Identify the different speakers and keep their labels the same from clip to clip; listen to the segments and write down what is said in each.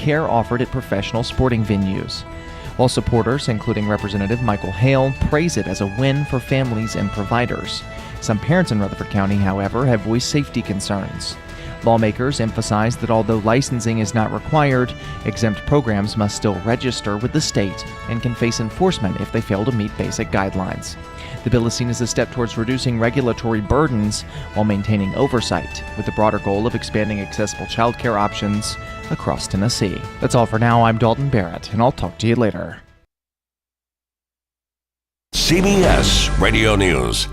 Speaker 1: care offered at professional sporting venues. While supporters, including Representative Michael Hale, praise it as a win for families and providers. Some parents in Rutherford County, however, have voiced safety concerns. Lawmakers emphasize that although licensing is not required, exempt programs must still register with the state and can face enforcement if they fail to meet basic guidelines. The bill is seen as a step towards reducing regulatory burdens while maintaining oversight, with the broader goal of expanding accessible childcare options across Tennessee. That's all for now. I'm Dalton Barrett, and I'll talk to you later.
Speaker 2: CBS Radio News.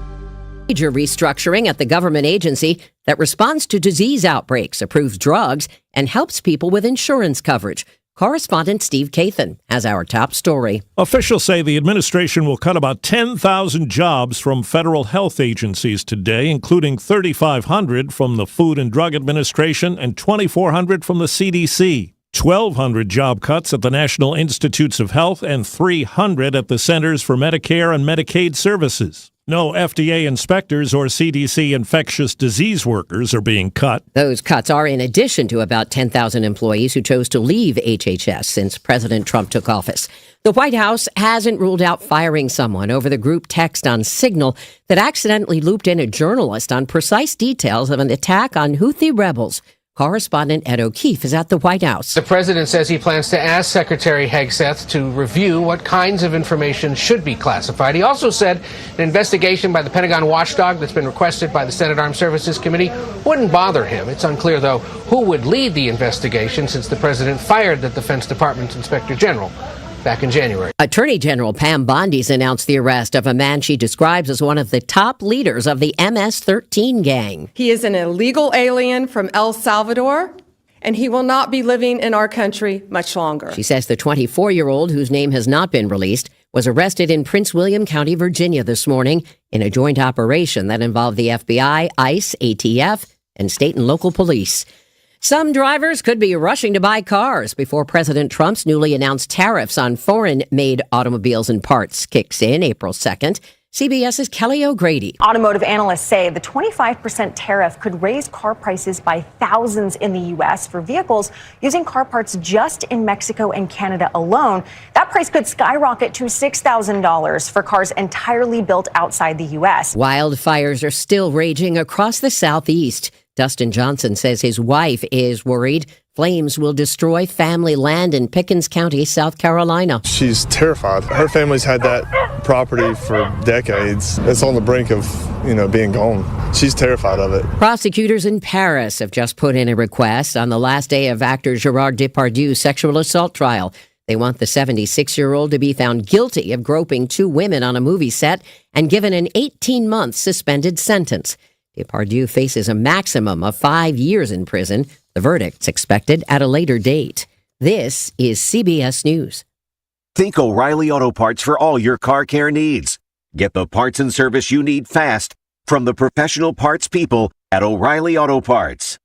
Speaker 3: Major restructuring at the government agency that responds to disease outbreaks, approves drugs, and helps people with insurance coverage. Correspondent Steve Kathan has our top story.
Speaker 4: Officials say the administration will cut about 10,000 jobs from federal health agencies today, including 3,500 from the Food and Drug Administration and 2,400 from the CDC. 1,200 job cuts at the National Institutes of Health and 300 at the Centers for Medicare and Medicaid Services. No FDA inspectors or CDC infectious disease workers are being cut.
Speaker 3: Those cuts are in addition to about 10,000 employees who chose to leave HHS since President Trump took office. The White House hasn't ruled out firing someone over the group text on Signal that accidentally looped in a journalist on precise details of an attack on Houthi rebels. Correspondent Ed O'Keefe is at the White House.
Speaker 5: The president says he plans to ask Secretary Hegseth to review what kinds of information should be classified. He also said an investigation by the Pentagon watchdog that's been requested by the Senate Armed Services Committee wouldn't bother him. It's unclear, though, who would lead the investigation since the president fired the Defense Department's Inspector General back in January.
Speaker 3: Attorney General Pam Bondi's announced the arrest of a man she describes as one of the top leaders of the MS-13 gang.
Speaker 6: He is an illegal alien from El Salvador, and he will not be living in our country much longer.
Speaker 3: She says the 24-year-old, whose name has not been released, was arrested in Prince William County, Virginia this morning in a joint operation that involved the FBI, ICE, ATF, and state and local police. Some drivers could be rushing to buy cars before President Trump's newly announced tariffs on foreign-made automobiles and parts kicks in April 2nd. CBS's Kelly O'Grady.
Speaker 7: Automotive analysts say the 25% tariff could raise car prices by thousands in the U.S. for vehicles using car parts just in Mexico and Canada alone. That price could skyrocket to $6,000 for cars entirely built outside the U.S.
Speaker 3: Wildfires are still raging across the Southeast. Dustin Johnson says his wife is worried flames will destroy family land in Pickens County, South Carolina.
Speaker 8: She's terrified. Her family's had that property for decades. It's on the brink of, being gone. She's terrified of it.
Speaker 3: Prosecutors in Paris have just put in a request on the last day of actor Gerard Depardieu's sexual assault trial. They want the 76-year-old to be found guilty of groping 2 women on a movie set and given an 18-month suspended sentence. Depardieu faces a maximum of 5 years in prison. The verdict's expected at a later date. This is CBS News.
Speaker 9: Think O'Reilly Auto Parts for all your car care needs. Get the parts and service you need fast from the professional parts people at O'Reilly Auto Parts.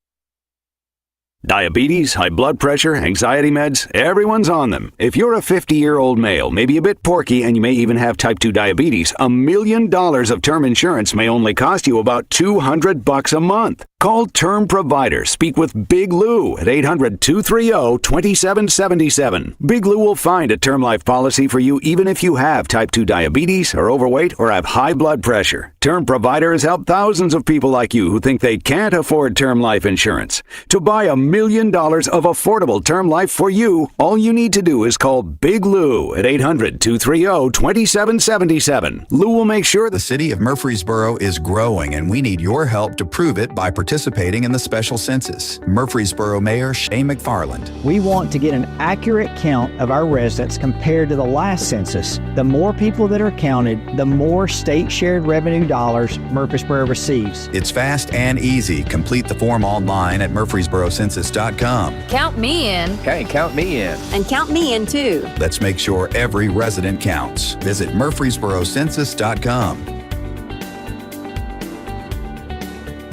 Speaker 10: Diabetes, high blood pressure, anxiety meds, everyone's on them. If you're a 50-year-old male, maybe a bit porky, and you may even have type 2 diabetes, $1 million of term insurance may only cost you about $200 a month. Call Term Provider. Speak with Big Lou at 800-230-2777. Big Lou will find a term life policy for you even if you have type 2 diabetes, are overweight, or have high blood pressure. Term Provider has helped thousands of people like you who think they can't afford term life insurance. To buy $1 million of affordable term life for you, all you need to do is call Big Lou at 800-230-2777. Lou will make sure
Speaker 11: the city of Murfreesboro is growing, and we need your help to prove it by participating in the special census. Murfreesboro Mayor Shane McFarland.
Speaker 12: We want to get an accurate count of our residents compared to the last census. The more people that are counted, the more state shared revenue dollars Murfreesboro receives.
Speaker 11: It's fast and easy. Complete the form online at murfreesborocensus.com.
Speaker 13: Count me in.
Speaker 14: Okay, count me in.
Speaker 13: And count me in too.
Speaker 11: Let's make sure every resident counts. Visit murfreesborocensus.com.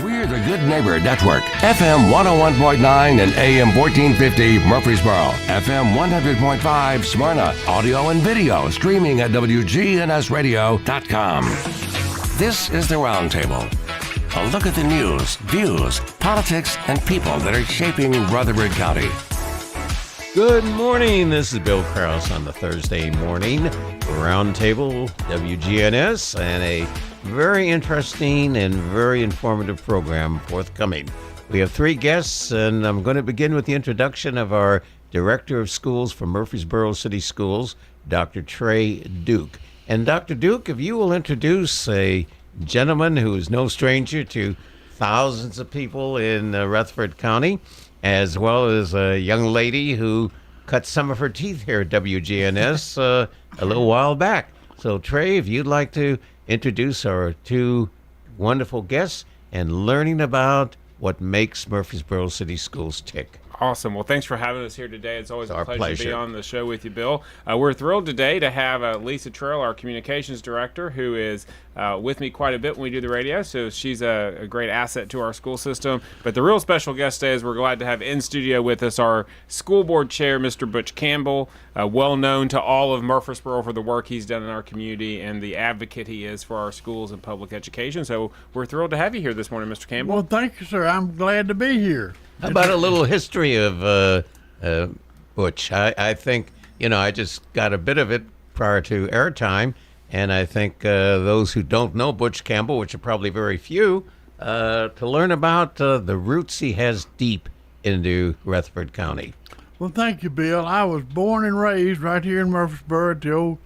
Speaker 2: We're the Good Neighbor Network. FM 101.9 and AM 1450 Murfreesboro. FM 100.5 Smyrna. Audio and video streaming at wgnsradio.com. This is the Roundtable. A look at the news, views, politics, and people that are shaping Rutherford County.
Speaker 14: Good morning. This is Bill Krause on the Thursday morning Roundtable, WGNS, and a very interesting and very informative program forthcoming. We have three guests, and I'm going to begin with the introduction of our Director of Schools for Murfreesboro City Schools, Dr. Trey Duke. And Dr. Duke, if you will introduce a gentleman who is no stranger to thousands of people in Rutherford County, as well as a young lady who cut some of her teeth here at WGNS a little while back. So, Trey, if you'd like to introduce our two wonderful guests and learning about what makes Murfreesboro City Schools tick.
Speaker 15: Awesome. Well, thanks for having us here today. It's always a pleasure to be on the show with you, Bill. We're thrilled today to have Lisa Trill, our communications director, who is with me quite a bit when we do the radio. So she's a great asset to our school system. But the real special guest today is we're glad to have in studio with us our school board chair, Mr. Butch Campbell, well known to all of Murfreesboro for the work he's done in our community and the advocate he is for our schools and public education. So we're thrilled to have you here this morning, Mr. Campbell.
Speaker 16: Well, thank you, sir. I'm glad to be here.
Speaker 14: How about a little history of Butch? I think, I just got a bit of it prior to airtime, and I think those who don't know Butch Campbell, which are probably very few, to learn about the roots he has deep into Rutherford County.
Speaker 16: Well, thank you, Bill. I was born and raised right here in Murfreesboro at the old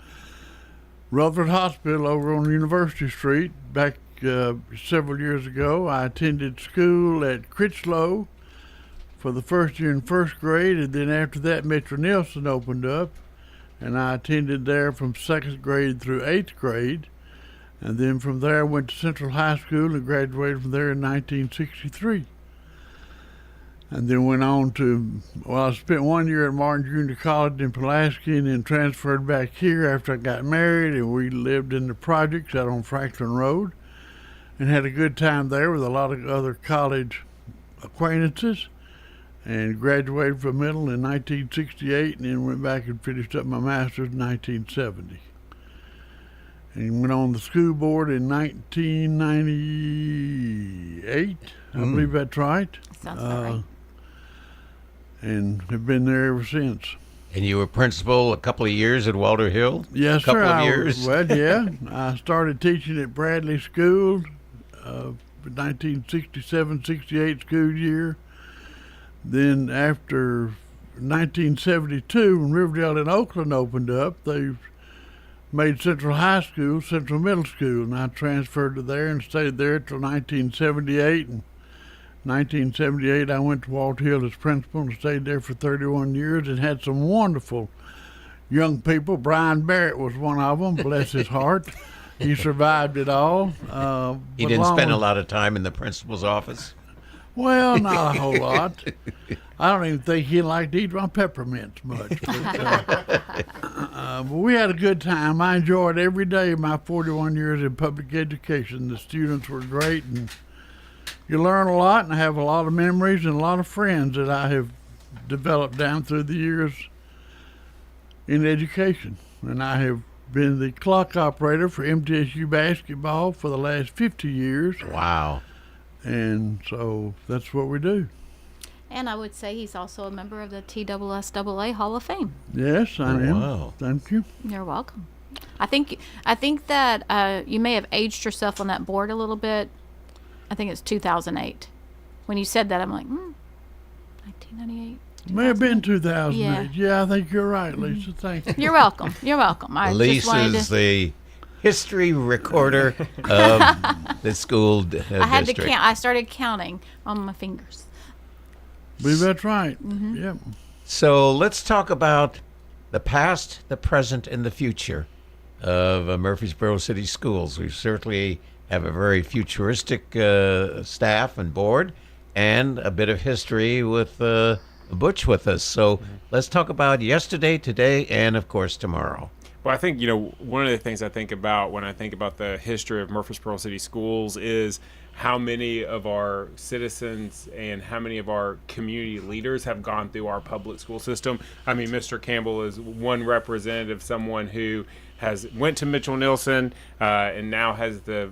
Speaker 16: Rutherford Hospital over on University Street. Back several years ago, I attended school at Critchlow for the first year in first grade, and then after that Metro Nielsen opened up, and I attended there from second grade through eighth grade, and then from there I went to Central High School and graduated from there in 1963. And then went on to, I spent 1 year at Martin Junior College in Pulaski and then transferred back here after I got married, and we lived in the projects out on Franklin Road and had a good time there with a lot of other college acquaintances. And graduated from Middle in 1968, and then went back and finished up my master's in 1970. And went on the school board in 1998, I believe that's right.
Speaker 13: Sounds about right.
Speaker 16: And have been there ever since.
Speaker 14: And you were principal a couple of years at Walter Hill?
Speaker 16: Yes,
Speaker 14: sir.
Speaker 16: Of
Speaker 14: years?
Speaker 16: Well, yeah. I started teaching at Bradley School, 1967-68 school year. Then after 1972, when Riverdale in Oakland opened up, they made Central High School Central Middle School, and I transferred to there and stayed there till 1978. And 1978, I went to Walter Hill as principal and stayed there for 31 years and had some wonderful young people. Brian Barrett was one of them, bless his heart. He survived it all.
Speaker 14: He didn't spend a lot of time in the principal's office?
Speaker 16: Well, not a whole lot. I don't even think he liked to eat my peppermints much. But we had a good time. I enjoyed every day of my 41 years in public education. The students were great, and you learn a lot, and I have a lot of memories and a lot of friends that I have developed down through the years in education. And I have been the clock operator for MTSU basketball for the last 50 years.
Speaker 14: Wow.
Speaker 16: And so that's what we do.
Speaker 13: And I would say he's also a member of the TSSAA Hall of Fame.
Speaker 16: Yes, I am.
Speaker 14: Wow.
Speaker 16: Thank you.
Speaker 13: You're welcome. I think that you may have aged yourself on that board a little bit. I think it's 2008. When you said that, I'm like, 1998.
Speaker 16: May have been 2008. Yeah, I think you're right, Lisa. Thank you.
Speaker 13: You're welcome. You're welcome.
Speaker 14: Lisa's the history recorder of the school district.
Speaker 13: I had to count. I started counting on my fingers.
Speaker 16: I believe that's right.
Speaker 13: Mm-hmm.
Speaker 16: Yep.
Speaker 14: So let's talk about the past, the present, and the future of Murfreesboro City Schools. We certainly have a very futuristic staff and board, and a bit of history with Butch with us. So let's talk about yesterday, today, and of course tomorrow.
Speaker 15: Well, I think, one of the things I think about when I think about the history of Murfreesboro City Schools is how many of our citizens and how many of our community leaders have gone through our public school system. I mean, Mr. Campbell is one representative, someone who went to Mitchell Nielsen and now has the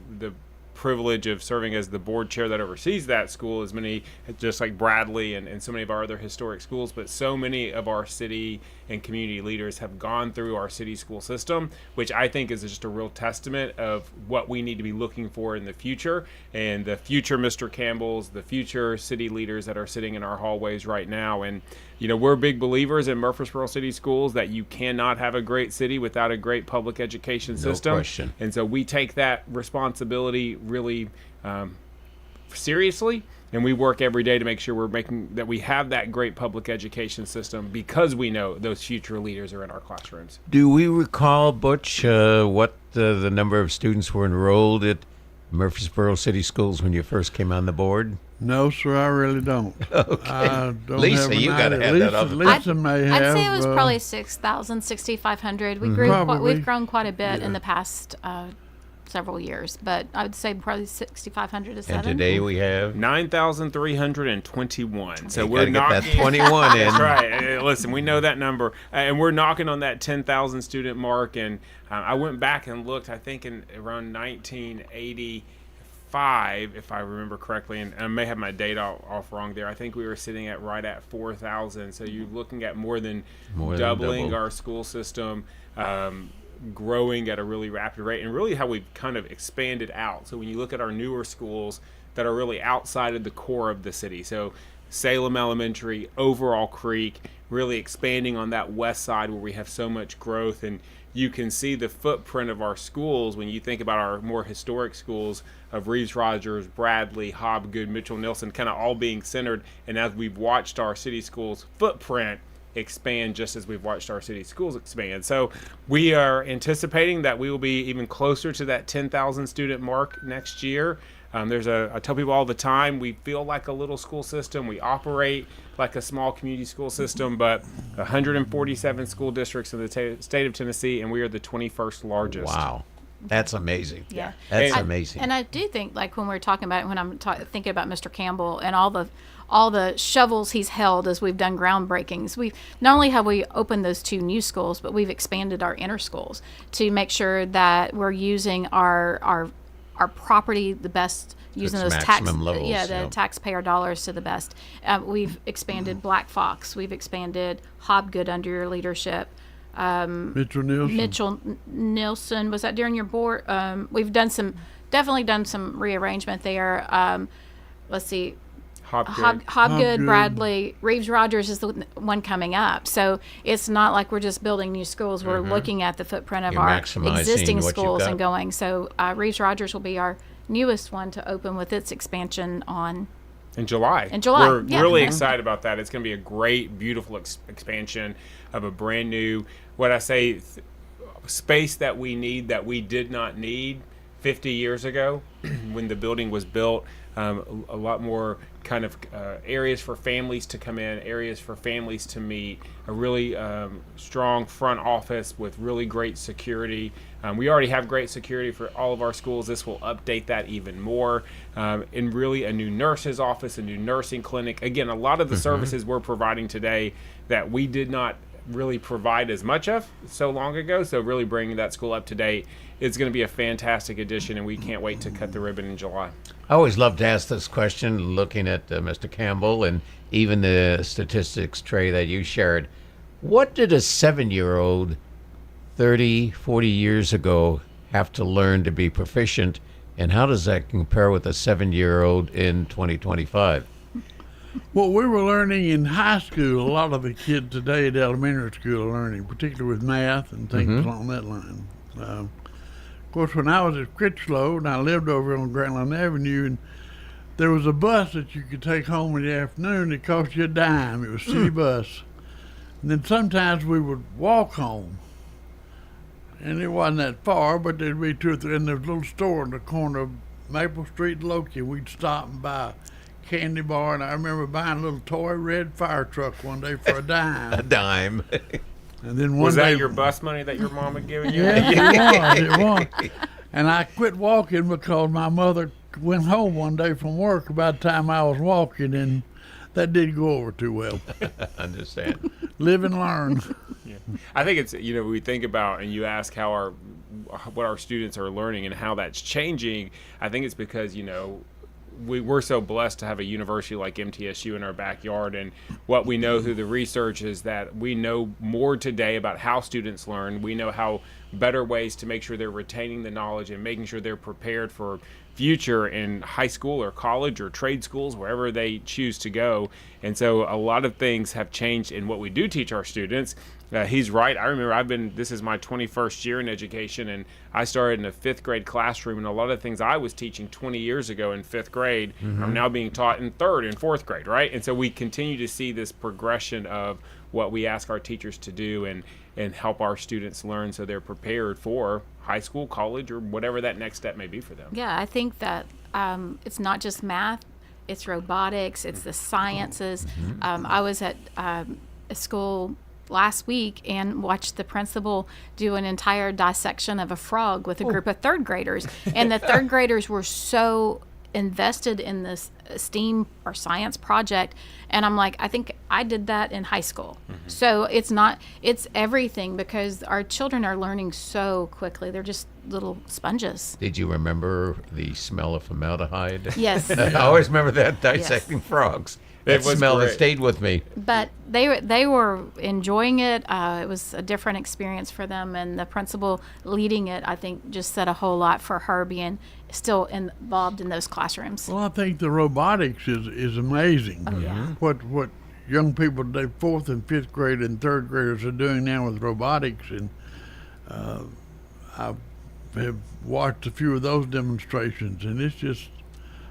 Speaker 15: privilege of serving as the board chair that oversees that school, as many, just like Bradley and so many of our other historic schools, but so many of our city and community leaders have gone through our city school system, which I think is just a real testament of what we need to be looking for in the future, and the future Mr. Campbells, the future city leaders that are sitting in our hallways right now. And we're big believers in Murfreesboro City Schools that you cannot have a great city without a great public education system.
Speaker 14: No question.
Speaker 15: And so we take that responsibility really seriously, and we work every day to make sure we have that great public education system, because we know those future leaders are in our classrooms.
Speaker 14: Do we recall, Butch, what the number of students were enrolled at Murfreesboro City Schools when you first came on the board?
Speaker 16: No, sir, I really don't.
Speaker 14: Okay.
Speaker 16: I don't
Speaker 14: Lisa,
Speaker 16: have
Speaker 14: you got to have that up.
Speaker 16: Lisa may have.
Speaker 13: I'd say it was probably 6,000, 6,500. We've grown quite a bit in the past several years, but I would say probably 6,500 is that.
Speaker 14: And today we have
Speaker 15: 9,321. So
Speaker 14: we're knocking that 21 in.
Speaker 15: That's right. Listen, we know that number, and we're knocking on that 10,000 student mark. And I went back and looked. I think in around 1985, if I remember correctly, and I may have my date off wrong there. I think we were sitting at right at 4,000. So you're looking at more than doubling our school system. Growing at a really rapid rate, and really how we've kind of expanded out. So when you look at our newer schools that are really outside of the core of the city, so Salem Elementary, Overall Creek, really expanding on that west side where we have so much growth. And you can see the footprint of our schools when you think about our more historic schools of Reeves Rogers, Bradley, Hobgood, Mitchell Nelson, kind of all being centered. And as we've watched our city schools footprint expand, just as we've watched our city schools expand. So we are anticipating that we will be even closer to that 10,000 student mark next year. I tell people all the time, we feel like a little school system. We operate like a small community school system, but 147 school districts in the state of Tennessee, and we are the 21st largest.
Speaker 14: Wow. That's amazing.
Speaker 13: Yeah.
Speaker 14: That's amazing.
Speaker 13: And I do think, like when we're talking about, when I'm thinking about Mr. Campbell and all the shovels he's held as we've done groundbreakings, we've not only have we opened those 2 new schools, but we've expanded our inner schools to make sure that we're using our property the best, using those taxpayer dollars to the best. We've expanded Black Fox, we've expanded Hobgood under your leadership. Mitchell Nelson, was that during your board? We've definitely done some rearrangement there. Let's see. Hobgood, Bradley, Reeves Rogers is the one coming up. So it's not like we're just building new schools. We're looking at the footprint of our existing schools and going. So Reeves Rogers will be our newest one to open with its expansion
Speaker 15: in July. We're really excited about that. It's going to be a great, beautiful expansion of a brand new, space that we need, that we did not need 50 years ago when the building was built. A lot more kind of areas for families to come in, areas for families to meet, a really strong front office with really great security. We already have great security for all of our schools. This will update that even more. And really a new nurse's office, a new nursing clinic. Again, a lot of the services we're providing today that we did not really provide as much of so long ago. So really bringing that school up to date, it's going to be a fantastic addition, and we can't wait to cut the ribbon in July.
Speaker 14: I always love to ask this question, looking at Mr. Campbell and even the statistics, Trey, that you shared. What did a 7-year-old 30, 40 years ago have to learn to be proficient, and how does that compare with a 7-year-old in 2025?
Speaker 16: Well, we were learning in high school. A lot of the kids today at elementary school are learning, particularly with math and things along that line. Of course, when I was at Critchlow, and I lived over on Grantland Avenue, and there was a bus that you could take home in the afternoon. It cost you a dime. It was a city bus. And then sometimes we would walk home. And it wasn't that far, but there'd be 2 or 3, and there was a little store in the corner of Maple Street and Loki. We'd stop and buy a candy bar, and I remember buying a little toy red fire truck one day for a dime.
Speaker 14: A dime.
Speaker 16: And then
Speaker 15: was that your bus money that your mom had given you?
Speaker 16: Yeah, it was. And I quit walking because my mother went home one day from work about the time I was walking, and that didn't go over too well.
Speaker 14: Understand.
Speaker 16: Live and learn.
Speaker 15: Yeah. I think it's, we think about, and you ask how what our students are learning and how that's changing, I think it's because, we're so blessed to have a university like MTSU in our backyard, and what we know through the research is that we know more today about how students learn. We know how better ways to make sure they're retaining the knowledge and making sure they're prepared for future in high school or college or trade schools, wherever they choose to go. And so a lot of things have changed in what we do teach our students. He's right. I remember this is my 21st year in education, and I started in a 5th grade classroom, and a lot of things I was teaching 20 years ago in 5th grade are now being taught in 3rd and 4th grade, right? And so we continue to see this progression of what we ask our teachers to do and help our students learn so they're prepared for high school, college, or whatever that next step may be for them.
Speaker 13: Yeah, I think that it's not just math, it's robotics, it's the sciences. I was at a school last week and watched the principal do an entire dissection of a frog with a group of 3rd graders. And the 3rd graders were so invested in this STEAM or science project, and I'm like, I think I did that in high school. So it's everything, because our children are learning so quickly. They're just little sponges.
Speaker 14: Did you remember the smell of formaldehyde?
Speaker 13: Yes.
Speaker 14: I always remember that, dissecting frogs. That smell that stayed with me.
Speaker 13: But they were enjoying it. It was a different experience for them, and the principal leading it, I think, just said a whole lot for her being still involved in those classrooms.
Speaker 16: Well, I think the robotics is amazing.
Speaker 13: Oh, yeah.
Speaker 16: What young people today, 4th and 5th grade and 3rd graders are doing now with robotics, and I have watched a few of those demonstrations, and it's just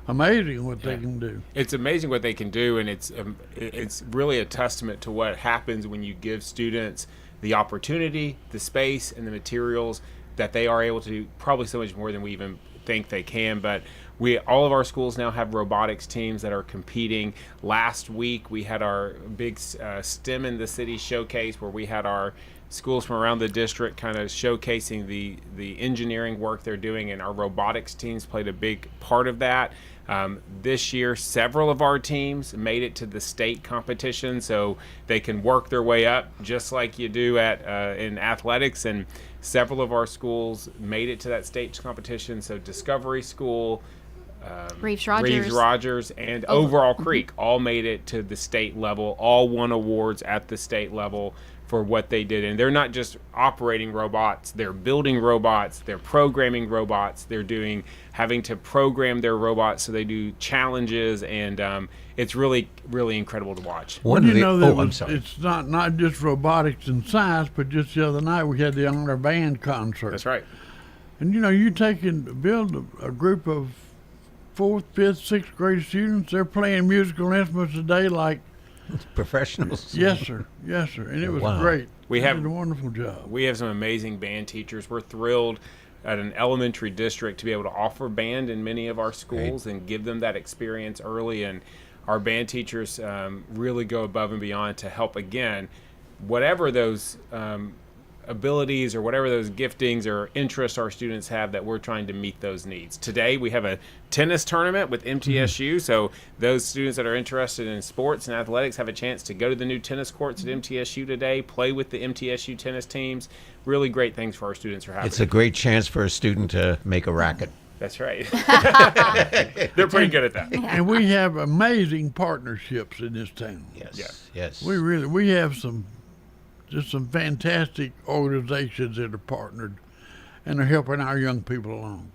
Speaker 16: amazing what they can do.
Speaker 15: It's amazing what they can do, and it's really a testament to what happens when you give students the opportunity, the space, and the materials that they are able to do probably so much more than we even think they can. But all of our schools now have robotics teams that are competing. Last week we had our big STEM in the City showcase, where we had our schools from around the district kind of showcasing the engineering work they're doing, and our robotics teams played a big part of that. This year, several of our teams made it to the state competition, so they can work their way up just like you do in athletics. And several of our schools made it to that state competition. So Discovery School,
Speaker 13: Reeves Rogers,
Speaker 15: and Overall Creek all made it to the state level. All won awards at the state level for what they did. And they're not just operating robots, they're building robots, they're programming robots, they're having to program their robots, so they do challenges, and it's really, really incredible to watch.
Speaker 16: It's not just robotics and science, but just the other night we had the honor band concert.
Speaker 15: That's right.
Speaker 16: And you build a group of 4th, 5th, 6th grade students, they're playing musical instruments today like
Speaker 14: professionals.
Speaker 16: Yes, sir. And it was great.
Speaker 15: They did
Speaker 16: a wonderful job.
Speaker 15: We have some amazing band teachers. We're thrilled at an elementary district to be able to offer band in many of our schools and give them that experience early. And our band teachers really go above and beyond to help, again, whatever those abilities or whatever those giftings or interests our students have, that we're trying to meet those needs. Today we have a tennis tournament with MTSU, so those students that are interested in sports and athletics have a chance to go to the new tennis courts at MTSU today, play with the MTSU tennis teams. Really great things for our students are happening.
Speaker 14: It's a great chance for a student to make a racket.
Speaker 15: That's right. They're pretty good at that.
Speaker 16: And we have amazing partnerships in this town.
Speaker 14: Yes.
Speaker 16: We have some fantastic organizations that are partnered and are helping our young people along.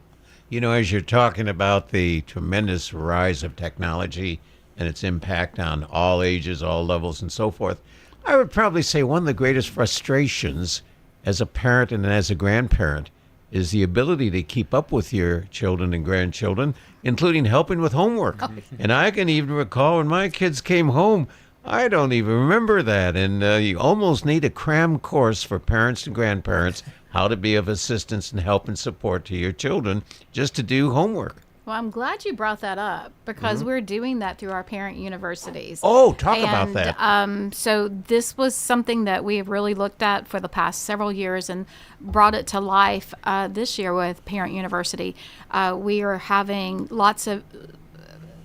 Speaker 14: As you're talking about the tremendous rise of technology and its impact on all ages, all levels, and so forth, I would probably say one of the greatest frustrations as a parent and as a grandparent is the ability to keep up with your children and grandchildren, including helping with homework. And I can even recall when my kids came home, I don't even remember that. And you almost need a cram course for parents and grandparents, how to be of assistance and help and support to your children just to do homework.
Speaker 13: Well, I'm glad you brought that up, because we're doing that through our parent universities.
Speaker 14: Oh, talk about that.
Speaker 13: So this was something that we have really looked at for the past several years and brought it to life this year with Parent University. We are having lots of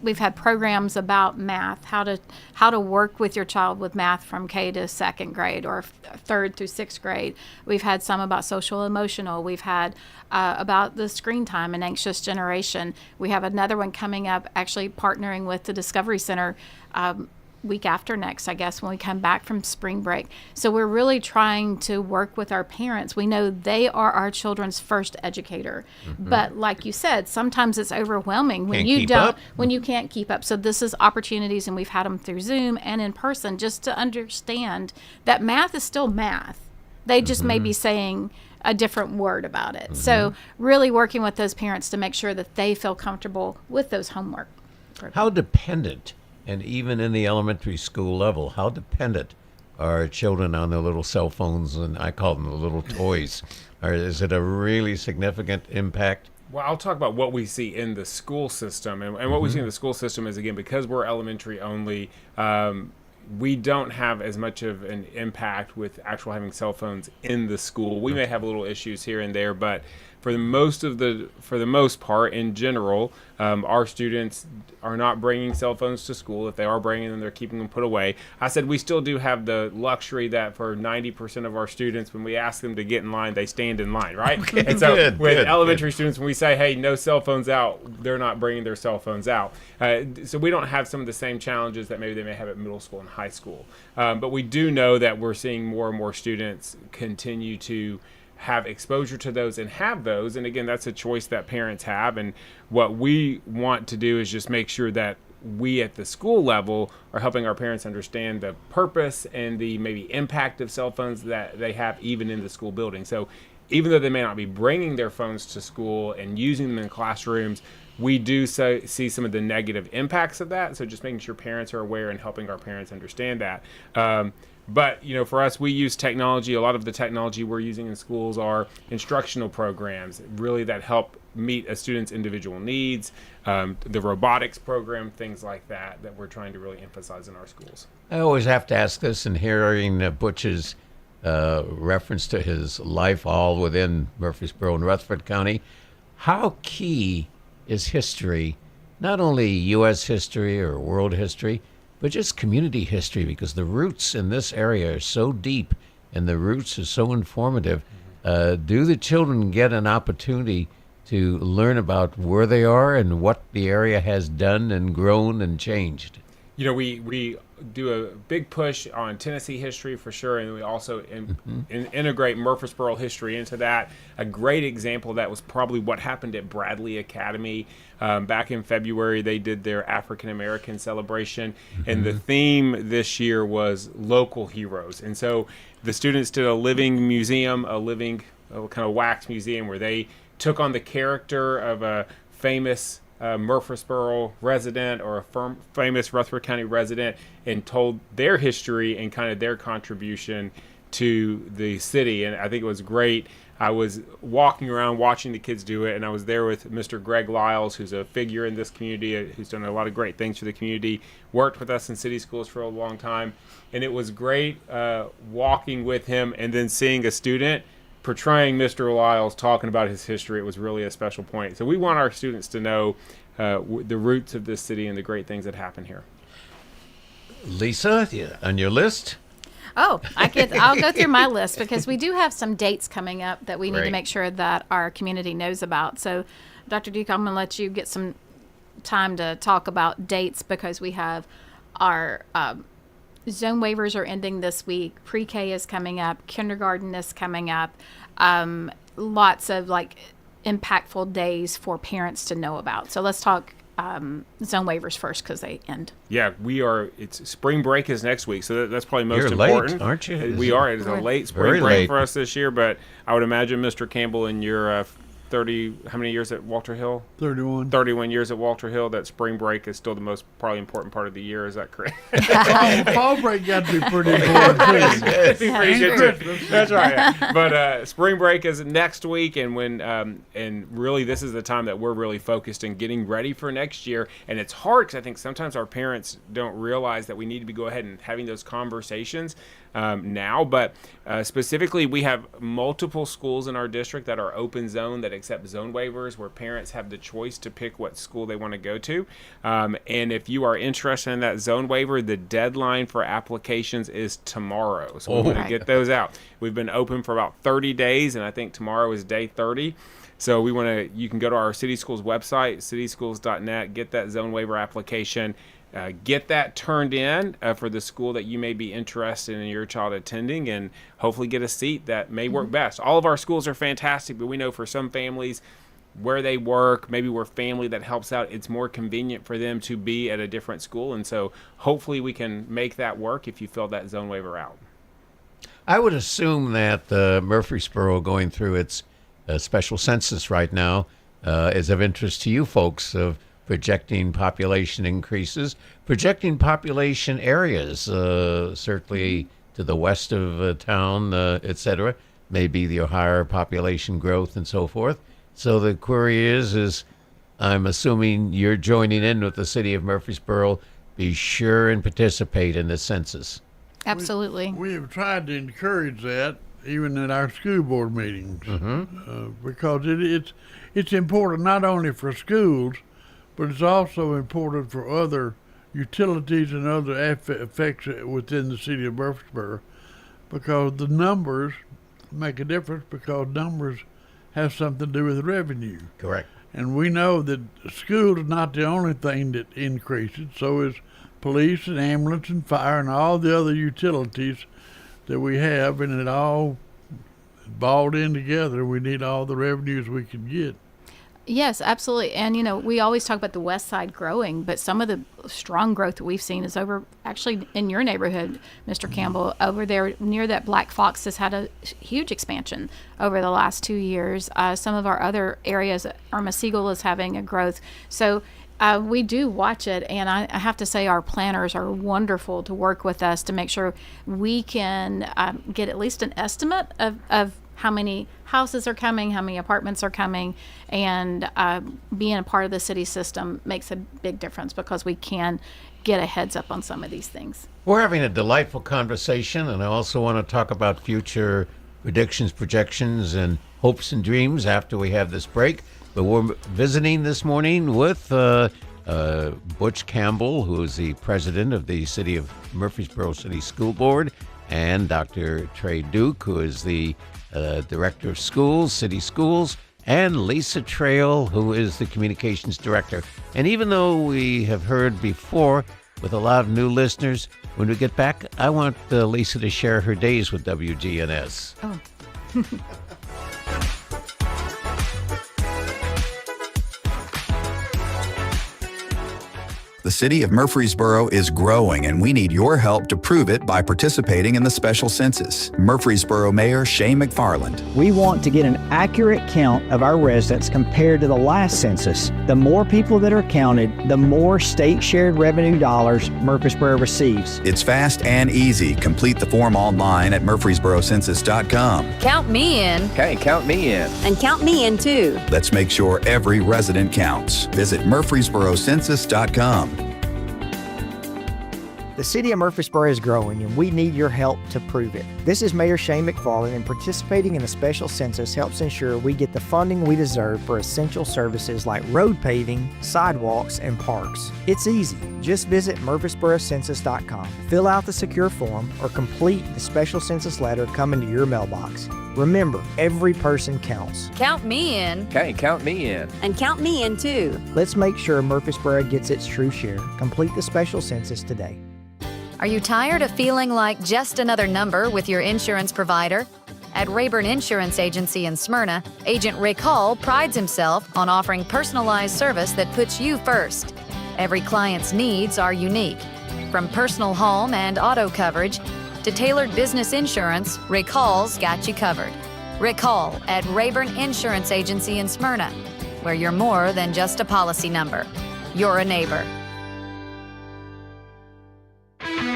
Speaker 13: we've had programs about math, how to work with your child with math from K to second grade or third through sixth grade. We've had some about social emotional. We've had about the screen time and anxious generation. We have another one coming up, actually partnering with the Discovery Center week after next, I guess, when we come back from spring break. So we're really trying to work with our parents. We know they are our children's first educator. But like you said, sometimes it's overwhelming when when you can't keep up. So this is opportunities, and we've had them through Zoom and in person, just to understand that math is still math. They just may be saying a different word about it. So really working with those parents to make sure that they feel comfortable with those homework.
Speaker 14: How dependent, and even in the elementary school level, how dependent are children on their little cell phones, and I call them the little toys? Or is it a really significant impact?
Speaker 15: Well, I'll talk about what we see in the school system. And what we see in the school system is, again, because we're elementary only, we don't have as much of an impact with actual having cell phones in the school. We may have little issues here and there, but for the most part, in general, our students are not bringing cell phones to school. If they are bringing them, they're keeping them put away. I said we still do have the luxury that for 90% of our students, when we ask them to get in line, they stand in line, right? Okay. And so with elementary students, when we say, hey, no cell phones out, they're not bringing their cell phones out. So we don't have some of the same challenges that maybe they may have at middle school and high school. But we do know that we're seeing more and more students continue to have exposure to those and have those. And again, that's a choice that parents have. And what we want to do is just make sure that we at the school level are helping our parents understand the purpose and the maybe impact of cell phones that they have even in the school building. So even though they may not be bringing their phones to school and using them in classrooms, we do see some of the negative impacts of that. So just making sure parents are aware and helping our parents understand that. But, you know, for us, we use technology. A lot of the technology we're using in schools are instructional programs, really that help meet a student's individual needs, the robotics program, things like that we're trying to really emphasize in our schools.
Speaker 14: I always have to ask this, and hearing Butch's reference to his life all within Murfreesboro and Rutherford County, how key is history, not only U.S. history or world history, but just community history, because the roots in this area are so deep and the roots are so informative. Do the children get an opportunity to learn about where they are and what the area has done and grown and changed?
Speaker 15: You know, we do a big push on Tennessee history for sure, and we also integrate Murfreesboro history into that. A great example of that was probably what happened at Bradley Academy. Back in February, they did their African American celebration, and the theme this year was local heroes. And so the students did a living museum, a living kind of wax museum, where they took on the character of a famous Murfreesboro resident or a famous Rutherford County resident and told their history and kind of their contribution to the city. And I think it was great. I was walking around watching the kids do it, and I was there with Mr. Greg Lyles, who's a figure in this community, who's done a lot of great things for the community, worked with us in city schools for a long time. And it was great walking with him and then seeing a student portraying Mr. Lyles, talking about his history. It was really a special point. So we want our students to know the roots of this city and the great things that happen here.
Speaker 14: Lisa, on your list?
Speaker 13: Oh, I'll go through my list, because we do have some dates coming up that we need to make sure that our community knows about. So, Dr. Duke, I'm going to let you get some time to talk about dates, because we have our zone waivers are ending this week. Pre-K is coming up. Kindergarten is coming up. Lots of impactful days for parents to know about. So let's talk zone waivers first, because they end.
Speaker 15: Yeah, it's spring break is next week, so that's probably most
Speaker 14: You're
Speaker 15: important.
Speaker 14: Late, aren't you?
Speaker 15: We are. It is a late spring break for us this year, but I would imagine, Mr. Campbell, in your 30, how many years at Walter Hill?
Speaker 16: 31.
Speaker 15: 31 years at Walter Hill, that spring break is still the most probably important part of the year. Is that correct?
Speaker 16: Fall break got to be pretty important too.
Speaker 15: That's right. Yeah. But spring break is next week, and and really this is the time that we're really focused in getting ready for next year. And it's hard, because I think sometimes our parents don't realize that we need to go ahead and having those conversations. now, but specifically we have multiple schools in our district that are open zone that accept zone waivers where parents have the choice to pick what school they want to go to. And if you are interested in that zone waiver, the deadline for applications is tomorrow. So we want to get those out. We've been open for about 30 days, and I think tomorrow is day 30. So you can go to our City Schools website, cityschools.net, get that zone waiver application, get that turned in for the school that you may be interested in your child attending, and hopefully get a seat that may work best. All of our schools are fantastic, but we know for some families where they work, maybe we're family that helps out, it's more convenient for them to be at a different school. And so hopefully we can make that work if you fill that zone waiver out.
Speaker 14: I would assume that Murfreesboro going through its special census right now is of interest to you folks of projecting population increases, projecting population areas, certainly to the west of town, et cetera, maybe the higher population growth and so forth. So the query is I'm assuming you're joining in with the city of Murfreesboro. Be sure and participate in the census.
Speaker 13: Absolutely.
Speaker 16: We have tried to encourage that even at our school board meetings, because it's important not only for schools, but it's also important for other utilities and other effects within the city of Murfreesboro, because the numbers make a difference, because numbers have something to do with revenue.
Speaker 14: Correct.
Speaker 16: And we know that school is not the only thing that increases, so is police and ambulance and fire and all the other utilities that we have, and it all balled in together. We need all the revenues we can get.
Speaker 13: Yes, absolutely. And, we always talk about the west side growing, but some of the strong growth that we've seen is over, actually, in your neighborhood, Mr. Campbell, over there near that Black Fox has had a huge expansion over the last 2 years. Some of our other areas, Erma-Siegel is having a growth. So we do watch it, and I have to say our planners are wonderful to work with us to make sure we can get at least an estimate of how many houses are coming, how many apartments are coming, and being a part of the city system makes a big difference because we can get a heads up on some of these things.
Speaker 14: We're having a delightful conversation, and I also want to talk about future predictions, projections, and hopes and dreams after we have this break. But we're visiting this morning with Butch Campbell, who is the president of the City of Murfreesboro City School Board, and Dr. Trey Duke, who is the director of schools, city schools, and Lisa Trail, who is the communications director. And even though we have heard before with a lot of new listeners, when we get back, I want Lisa to share her days with WGNS.
Speaker 13: Oh.
Speaker 11: The city of Murfreesboro is growing, and we need your help to prove it by participating in the special census. Murfreesboro Mayor Shane McFarland.
Speaker 12: We want to get an accurate count of our residents compared to the last census. The more people that are counted, the more state shared revenue dollars Murfreesboro receives.
Speaker 11: It's fast and easy. Complete the form online at murfreesborocensus.com.
Speaker 17: Count me in.
Speaker 18: Okay, count me in.
Speaker 17: And count me in too.
Speaker 11: Let's make sure every resident counts. Visit murfreesborocensus.com.
Speaker 12: The city of Murfreesboro is growing, and we need your help to prove it. This is Mayor Shane McFarland, and participating in the special census helps ensure we get the funding we deserve for essential services like road paving, sidewalks, and parks. It's easy. Just visit murfreesborocensus.com, fill out the secure form, or complete the special census letter coming to your mailbox. Remember, every person counts.
Speaker 17: Count me in.
Speaker 18: Okay, count me in.
Speaker 17: And count me in too.
Speaker 12: Let's make sure Murfreesboro gets its true share. Complete the special census today.
Speaker 17: Are you tired of feeling like just another number with your insurance provider? At Rayburn Insurance Agency in Smyrna, Agent Rick Hall prides himself on offering personalized service that puts you first. Every client's needs are unique. From personal home and auto coverage to tailored business insurance, Rick Hall's got you covered. Rick Hall at Rayburn Insurance Agency in Smyrna, where you're more than just a policy number. You're a neighbor.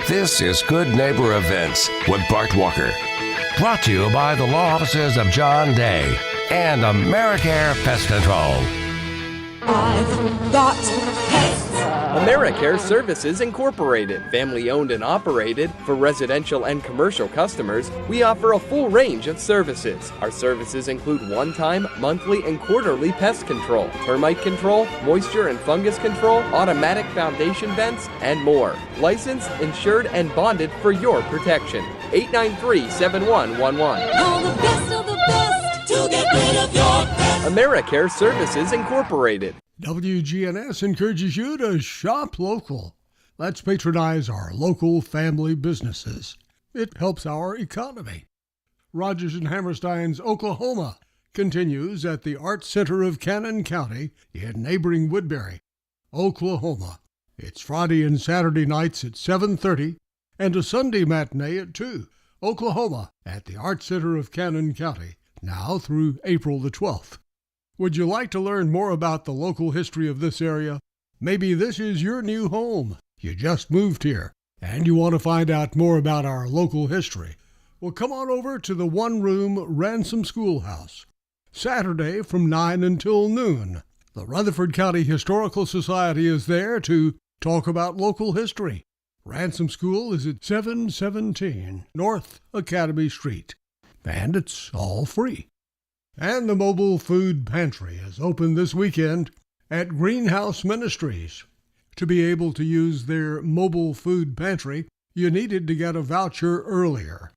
Speaker 2: This is Good Neighbor Events with Bart Walker. Brought to you by the law offices of John Day and Americare Pest Control.
Speaker 19: I've got pets. AmeriCare Services Incorporated, family owned and operated. For residential and commercial customers, we offer a full range of services. Our services include one-time, monthly, and quarterly pest control, termite control, moisture and fungus control, automatic foundation vents, and more. Licensed, insured, and bonded for your protection. 893-7111.
Speaker 20: All the best of the best to get rid of your pest.
Speaker 19: AmeriCare Services Incorporated.
Speaker 21: WGNS encourages you to shop local. Let's patronize our local family businesses. It helps our economy. Rogers and Hammerstein's Oklahoma continues at the Arts Center of Cannon County in neighboring Woodbury, Oklahoma. It's Friday and Saturday nights at 7:30 and a Sunday matinee at 2. Oklahoma at the Arts Center of Cannon County, now through April the 12th. Would you like to learn more about the local history of this area? Maybe this is your new home. You just moved here, and you want to find out more about our local history. Well, come on over to the one-room Ransom Schoolhouse, Saturday from 9 until noon. The Rutherford County Historical Society is there to talk about local history. Ransom School is at 717 North Academy Street, and it's all free. And the Mobile Food Pantry is open this weekend at Greenhouse Ministries. To be able to use their mobile food pantry, you needed to get a voucher earlier.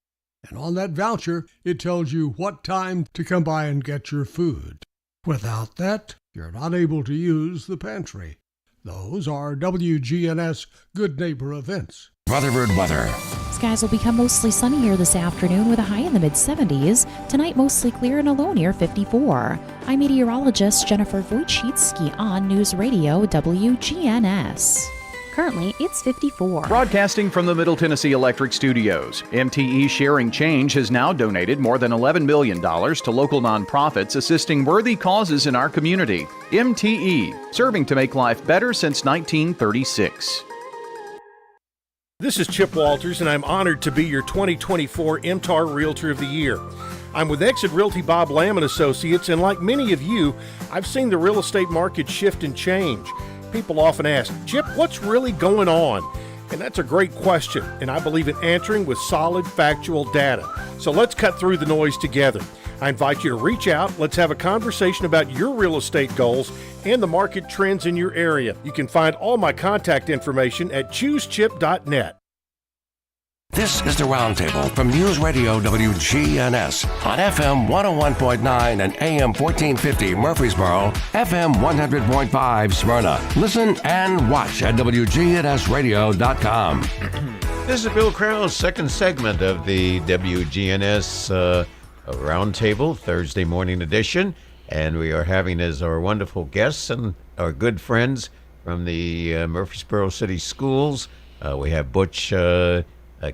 Speaker 21: And on that voucher, it tells you what time to come by and get your food. Without that, you're not able to use the pantry. Those are WGNS Good Neighbor events.
Speaker 2: Rutherford weather.
Speaker 22: Skies will become mostly sunny here this afternoon with a high in the mid-70s. Tonight, mostly clear and a low near 54. I'm meteorologist Jennifer Wojcicki on News Radio WGNS. Currently, it's 54.
Speaker 23: Broadcasting from the Middle Tennessee Electric Studios, MTE Sharing Change has now donated more than $11 million to local nonprofits assisting worthy causes in our community. MTE, serving to make life better since 1936.
Speaker 24: This is Chip Walters, and I'm honored to be your 2024 MTAR Realtor of the Year. I'm with Exit Realty Bob Lamb & Associates, and like many of you, I've seen the real estate market shift and change. People often ask, Chip, what's really going on? And that's a great question, and I believe in answering with solid, factual data. So let's cut through the noise together. I invite you to reach out. Let's have a conversation about your real estate goals and the market trends in your area. You can find all my contact information at choosechip.net.
Speaker 2: This is the Roundtable from News Radio WGNS on FM 101.9 and AM 1450 Murfreesboro, FM 100.5 Smyrna. Listen and watch at wgnsradio.com.
Speaker 14: This is Bill Krause, second segment of the WGNS Roundtable, Thursday morning edition. And we are having as our wonderful guests and our good friends from the Murfreesboro City Schools. We have Butch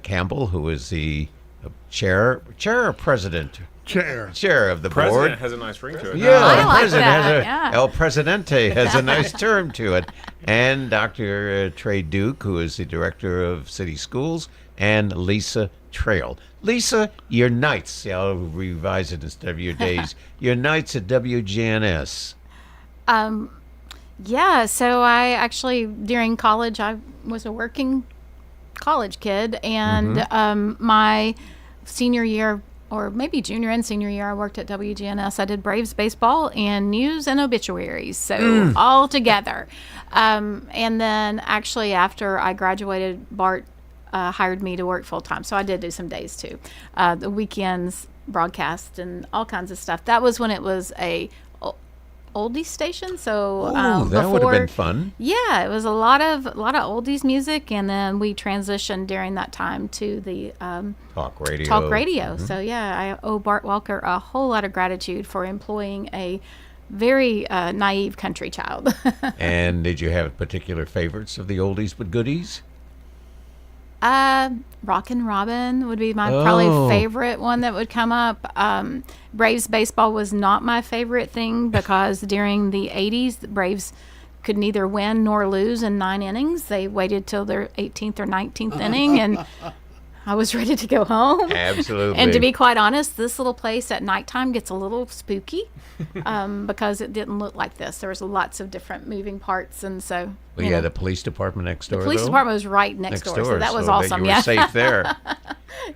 Speaker 14: Campbell, who is the chair or president? Chair of the board.
Speaker 15: President has a nice ring to it.
Speaker 14: Yeah,
Speaker 13: I like
Speaker 14: president
Speaker 13: that.
Speaker 14: has El Presidente has a nice term to it. And Dr. Trey Duke, who is the director of City Schools, and Lisa Trail. Lisa, your nights, I'll revise it instead of your days, your nights at WGNS.
Speaker 13: Yeah, so I actually, during college, I was a working college kid, and my senior year, or maybe junior and senior year, I worked at WGNS. I did Braves baseball and news and obituaries, so all together. And then actually after I graduated, Bart hired me to work full time, so I did do some days too, the weekends, broadcast, and all kinds of stuff. That was when it was a oldies station, so
Speaker 14: that would have been fun.
Speaker 13: Yeah, it was a lot of oldies music, and then we transitioned during that time to the
Speaker 14: talk radio.
Speaker 13: So yeah, I owe Bart Walker a whole lot of gratitude for employing a very naive country child.
Speaker 14: And did you have particular favorites of the oldies but goodies?
Speaker 13: Rockin' Robin would be my probably favorite one that would come up. Braves baseball was not my favorite thing because during the 80s, the Braves could neither win nor lose in 9 innings. They waited till their 18th or 19th inning, and I was ready to go home.
Speaker 14: Absolutely.
Speaker 13: And to be quite honest, this little place at nighttime gets a little spooky because it didn't look like this. There was lots of different moving parts, and so.
Speaker 14: Well, yeah, the police department next door.
Speaker 13: The police department was right next door, so that was awesome.
Speaker 14: You were safe there.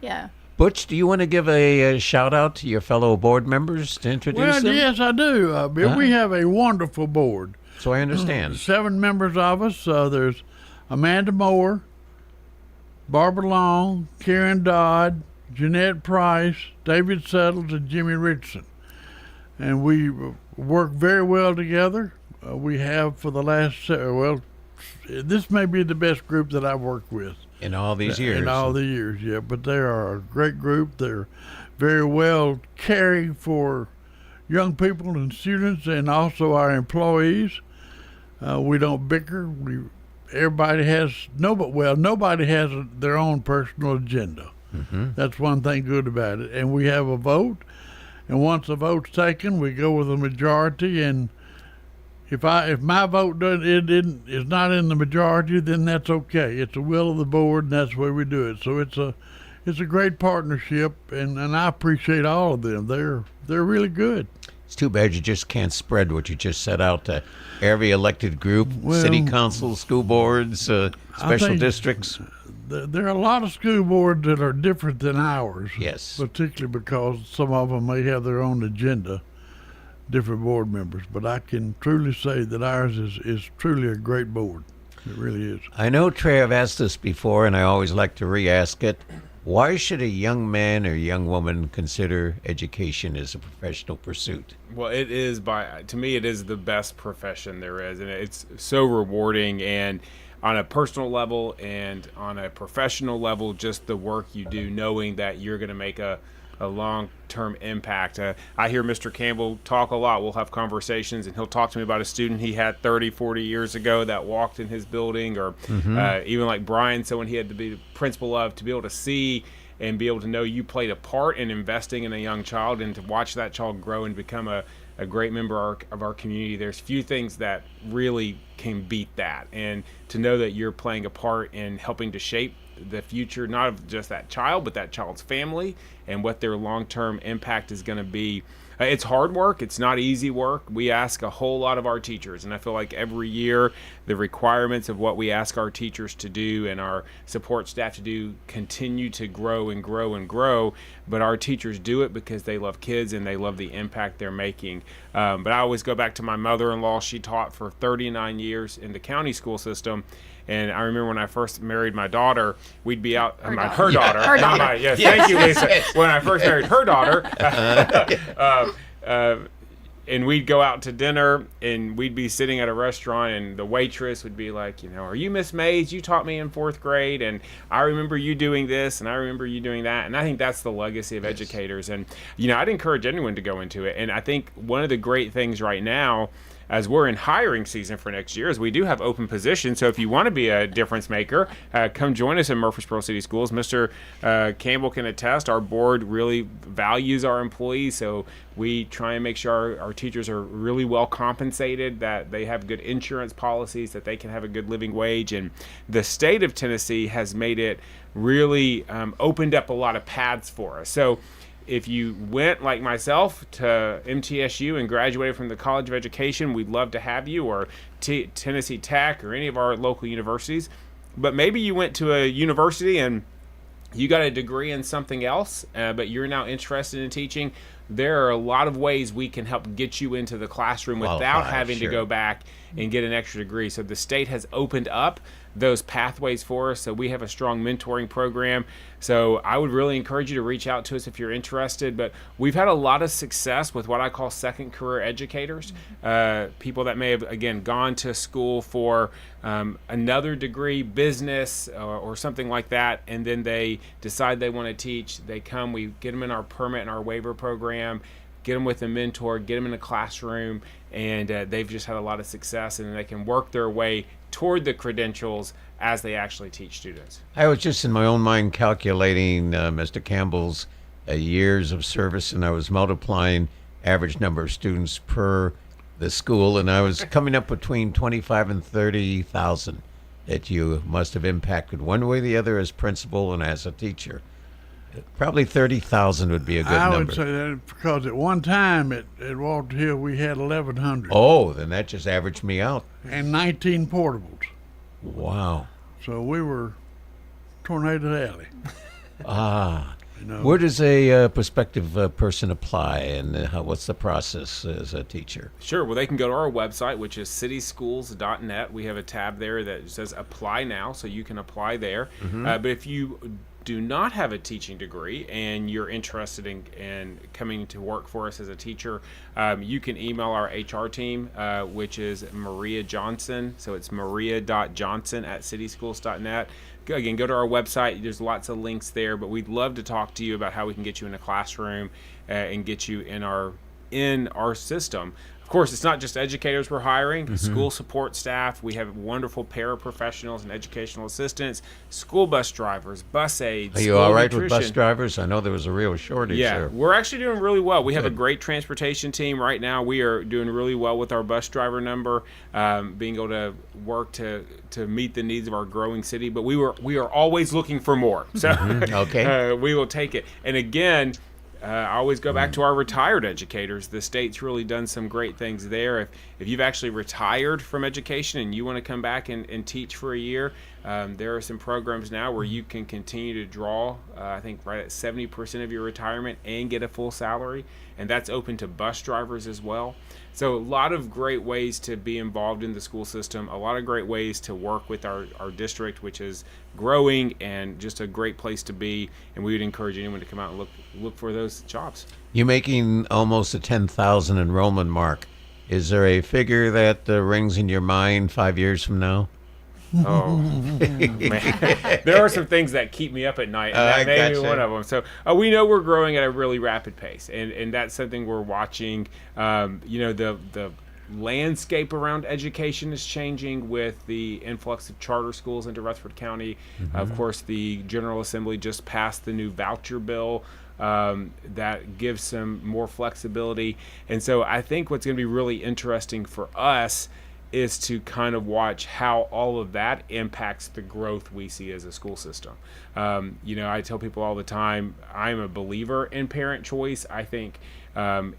Speaker 13: Yeah.
Speaker 14: Butch, do you want to give a shout out to your fellow board members to introduce them?
Speaker 16: Well, yes, I do. We have a wonderful board.
Speaker 14: So I understand.
Speaker 16: 7 members of us. There's Amanda Moore, Barbara Long, Karen Dodd, Jeanette Price, David Settles, and Jimmy Richardson. And we work very well together. We have for the last, this may be the best group that I've worked with.
Speaker 14: In all these years.
Speaker 16: In all the years, yeah. But they are a great group. They're very well caring for young people and students and also our employees. We don't bicker. Nobody has their own personal agenda.
Speaker 14: Mm-hmm.
Speaker 16: That's one thing good about it. And we have a vote. And once the vote's taken, we go with a majority. And if my vote is not in the majority, then that's okay. It's the will of the board, and that's the way we do it. So it's a great partnership, and I appreciate all of them. They're really good.
Speaker 14: It's too bad you just can't spread what you just set out to every elected group, city council, school boards, special districts.
Speaker 16: There are a lot of school boards that are different than ours.
Speaker 14: Yes.
Speaker 16: Particularly because some of them may have their own agenda, different board members. But I can truly say that ours is truly a great board. It really is.
Speaker 14: I know, Trey, I've asked this before, and I always like to re-ask it. Why should a young man or young woman consider education as a professional pursuit?
Speaker 15: Well, to me, it is the best profession there is, and it's so rewarding, and on a personal level and on a professional level, just the work you do, knowing that you're going to make a long-term impact. I hear Mr. Campbell talk a lot. We'll have conversations, and he'll talk to me about a student he had 30, 40 years ago that walked in his building, or even like Brian, someone he had to be the principal of, to be able to see and be able to know you played a part in investing in a young child, and to watch that child grow and become a great member of our community. There's few things that really can beat that. And to know that you're playing a part in helping to shape the future, not of just that child, but that child's family and what their long-term impact is going to be. It's hard work. It's not easy work. We ask a whole lot of our teachers, and I feel like every year the requirements of what we ask our teachers to do and our support staff to do continue to grow and grow and grow, but our teachers do it because they love kids and they love the impact they're making. But I always go back to my mother-in-law. She taught for 39 years in the county school system. And I remember when I first married my daughter, we'd be out. Her daughter. Yes, thank you, Lisa. When I first married her daughter, and we'd go out to dinner, and we'd be sitting at a restaurant, and the waitress would be like, are you Miss Mays? You taught me in 4th grade, and I remember you doing this, and I remember you doing that. And I think that's the legacy of educators. And, I'd encourage anyone to go into it. And I think one of the great things right now, as we're in hiring season for next year, is we do have open positions. So if you want to be a difference maker, come join us in Murfreesboro City Schools. Mr. Campbell can attest, our board really values our employees. So we try and make sure our teachers are really well compensated, that they have good insurance policies, that they can have a good living wage. And the state of Tennessee has made it really opened up a lot of paths for us. So if you went, like myself, to MTSU and graduated from the College of Education, we'd love to have you, or Tennessee Tech, or any of our local universities. But maybe you went to a university and you got a degree in something else, but you're now interested in teaching. There are a lot of ways we can help get you into the classroom without having to go back and get an extra degree. So the state has opened up those pathways for us. So we have a strong mentoring program. So I would really encourage you to reach out to us if you're interested. But we've had a lot of success with what I call second career educators, people that may have, again, gone to school for another degree, business or something like that, and then they decide they want to teach. They come, we get them in our permit and our waiver program, get them with a mentor, get them in a classroom, and they've just had a lot of success, and they can work their way toward the credentials as they actually teach students.
Speaker 14: I was just in my own mind calculating Mr. Campbell's years of service, and I was multiplying average number of students per the school, and I was coming up between 25 and 30,000 that you must have impacted one way or the other as principal and as a teacher? Probably 30,000 would be a good number.
Speaker 16: I would say that because at one time at Walter Hill we had 1,100.
Speaker 14: Oh, then that just averaged me out.
Speaker 16: And 19 portables.
Speaker 14: Wow.
Speaker 16: So we were Tornado Alley.
Speaker 14: Where does a prospective person apply, and what's the process as a teacher?
Speaker 15: Sure. Well, they can go to our website, which is cityschools.net. We have a tab there that says Apply Now, so you can apply there. But if you do not have a teaching degree and you're interested in coming to work for us as a teacher, you can email our HR team, which is Maria Johnson. So it's maria.johnson@cityschools.net. Again, go to our website. There's lots of links there, but we'd love to talk to you about how we can get you in a classroom and get you in our system. Of course, it's not just educators we're hiring, school support staff. We have wonderful paraprofessionals and educational assistants, school bus drivers, bus aides.
Speaker 14: Are you all right with bus drivers? I know there was a real shortage there.
Speaker 15: We're actually doing really well. We have a great transportation team right now. We are doing really well with our bus driver number, being able to work to meet the needs of our growing city. But we are always looking for more. So we will take it. And again, I always go back to our retired educators. The state's really done some great things there. If you've actually retired from education and you want to come back and teach for a year, there are some programs now where you can continue to draw, I think, right at 70% of your retirement and get a full salary. And that's open to bus drivers as well. So a lot of great ways to be involved in the school system, a lot of great ways to work with our district, which is growing and just a great place to be. And we would encourage anyone to come out and look for those jobs.
Speaker 14: You're making almost a 10,000 enrollment mark. Is there a figure that rings in your mind 5 years from now?
Speaker 15: Oh, man. There are some things that keep me up at night, and that may be one of them. So we know we're growing at a really rapid pace, and that's something we're watching. The landscape around education is changing with the influx of charter schools into Rutherford County. Of course, the General Assembly just passed the new voucher bill that gives some more flexibility. And so I think what's going to be really interesting for us is to kind of watch how all of that impacts the growth we see as a school system. I tell people all the time, I'm a believer in parent choice. I think I'm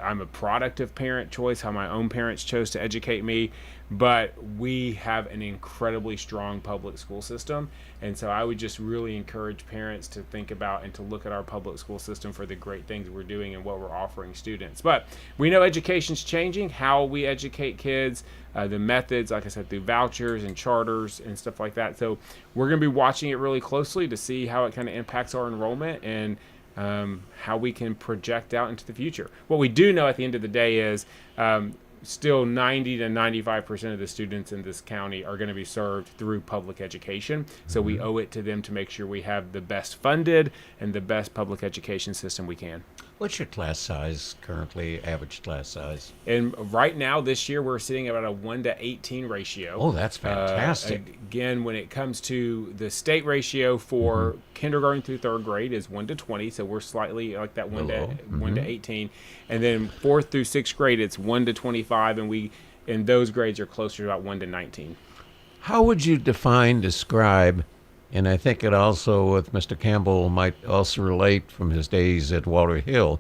Speaker 15: a product of parent choice, how my own parents chose to educate me, but we have an incredibly strong public school system. And so I would just really encourage parents to think about and to look at our public school system for the great things we're doing and what we're offering students. But we know education's changing, how we educate kids, the methods, like I said, through vouchers and charters and stuff like that. So we're going to be watching it really closely to see how it kind of impacts our enrollment and how we can project out into the future. What we do know at the end of the day is still 90 to 95% of the students in this county are going to be served through public education. So we owe it to them to make sure we have the best funded and the best public education system we can.
Speaker 14: What's your class size currently, average class size?
Speaker 15: And right now, this year, we're sitting at about a 1-to-18 ratio.
Speaker 14: Oh, that's fantastic.
Speaker 15: Again, when it comes to the state ratio for kindergarten through third grade is 1-to-20, so we're slightly like that 1-to-18. And then fourth through sixth grade, it's 1-to-25, and those grades are closer to about 1-to-19.
Speaker 14: How would you describe, and I think it also with Mr. Campbell might also relate from his days at Walter Hill,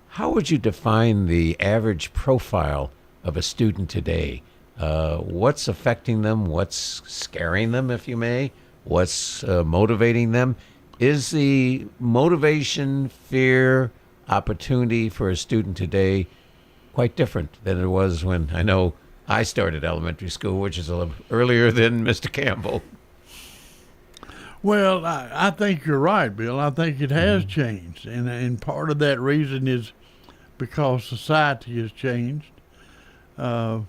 Speaker 14: how would you define the average profile of a student today? What's affecting them? What's scaring them, if you may? What's motivating them? Is the motivation, fear, opportunity for a student today quite different than it was when I know I started elementary school, which is a little earlier than Mr. Campbell?
Speaker 16: Well, I think you're right, Bill. I think it has changed, and part of that reason is because society has changed. I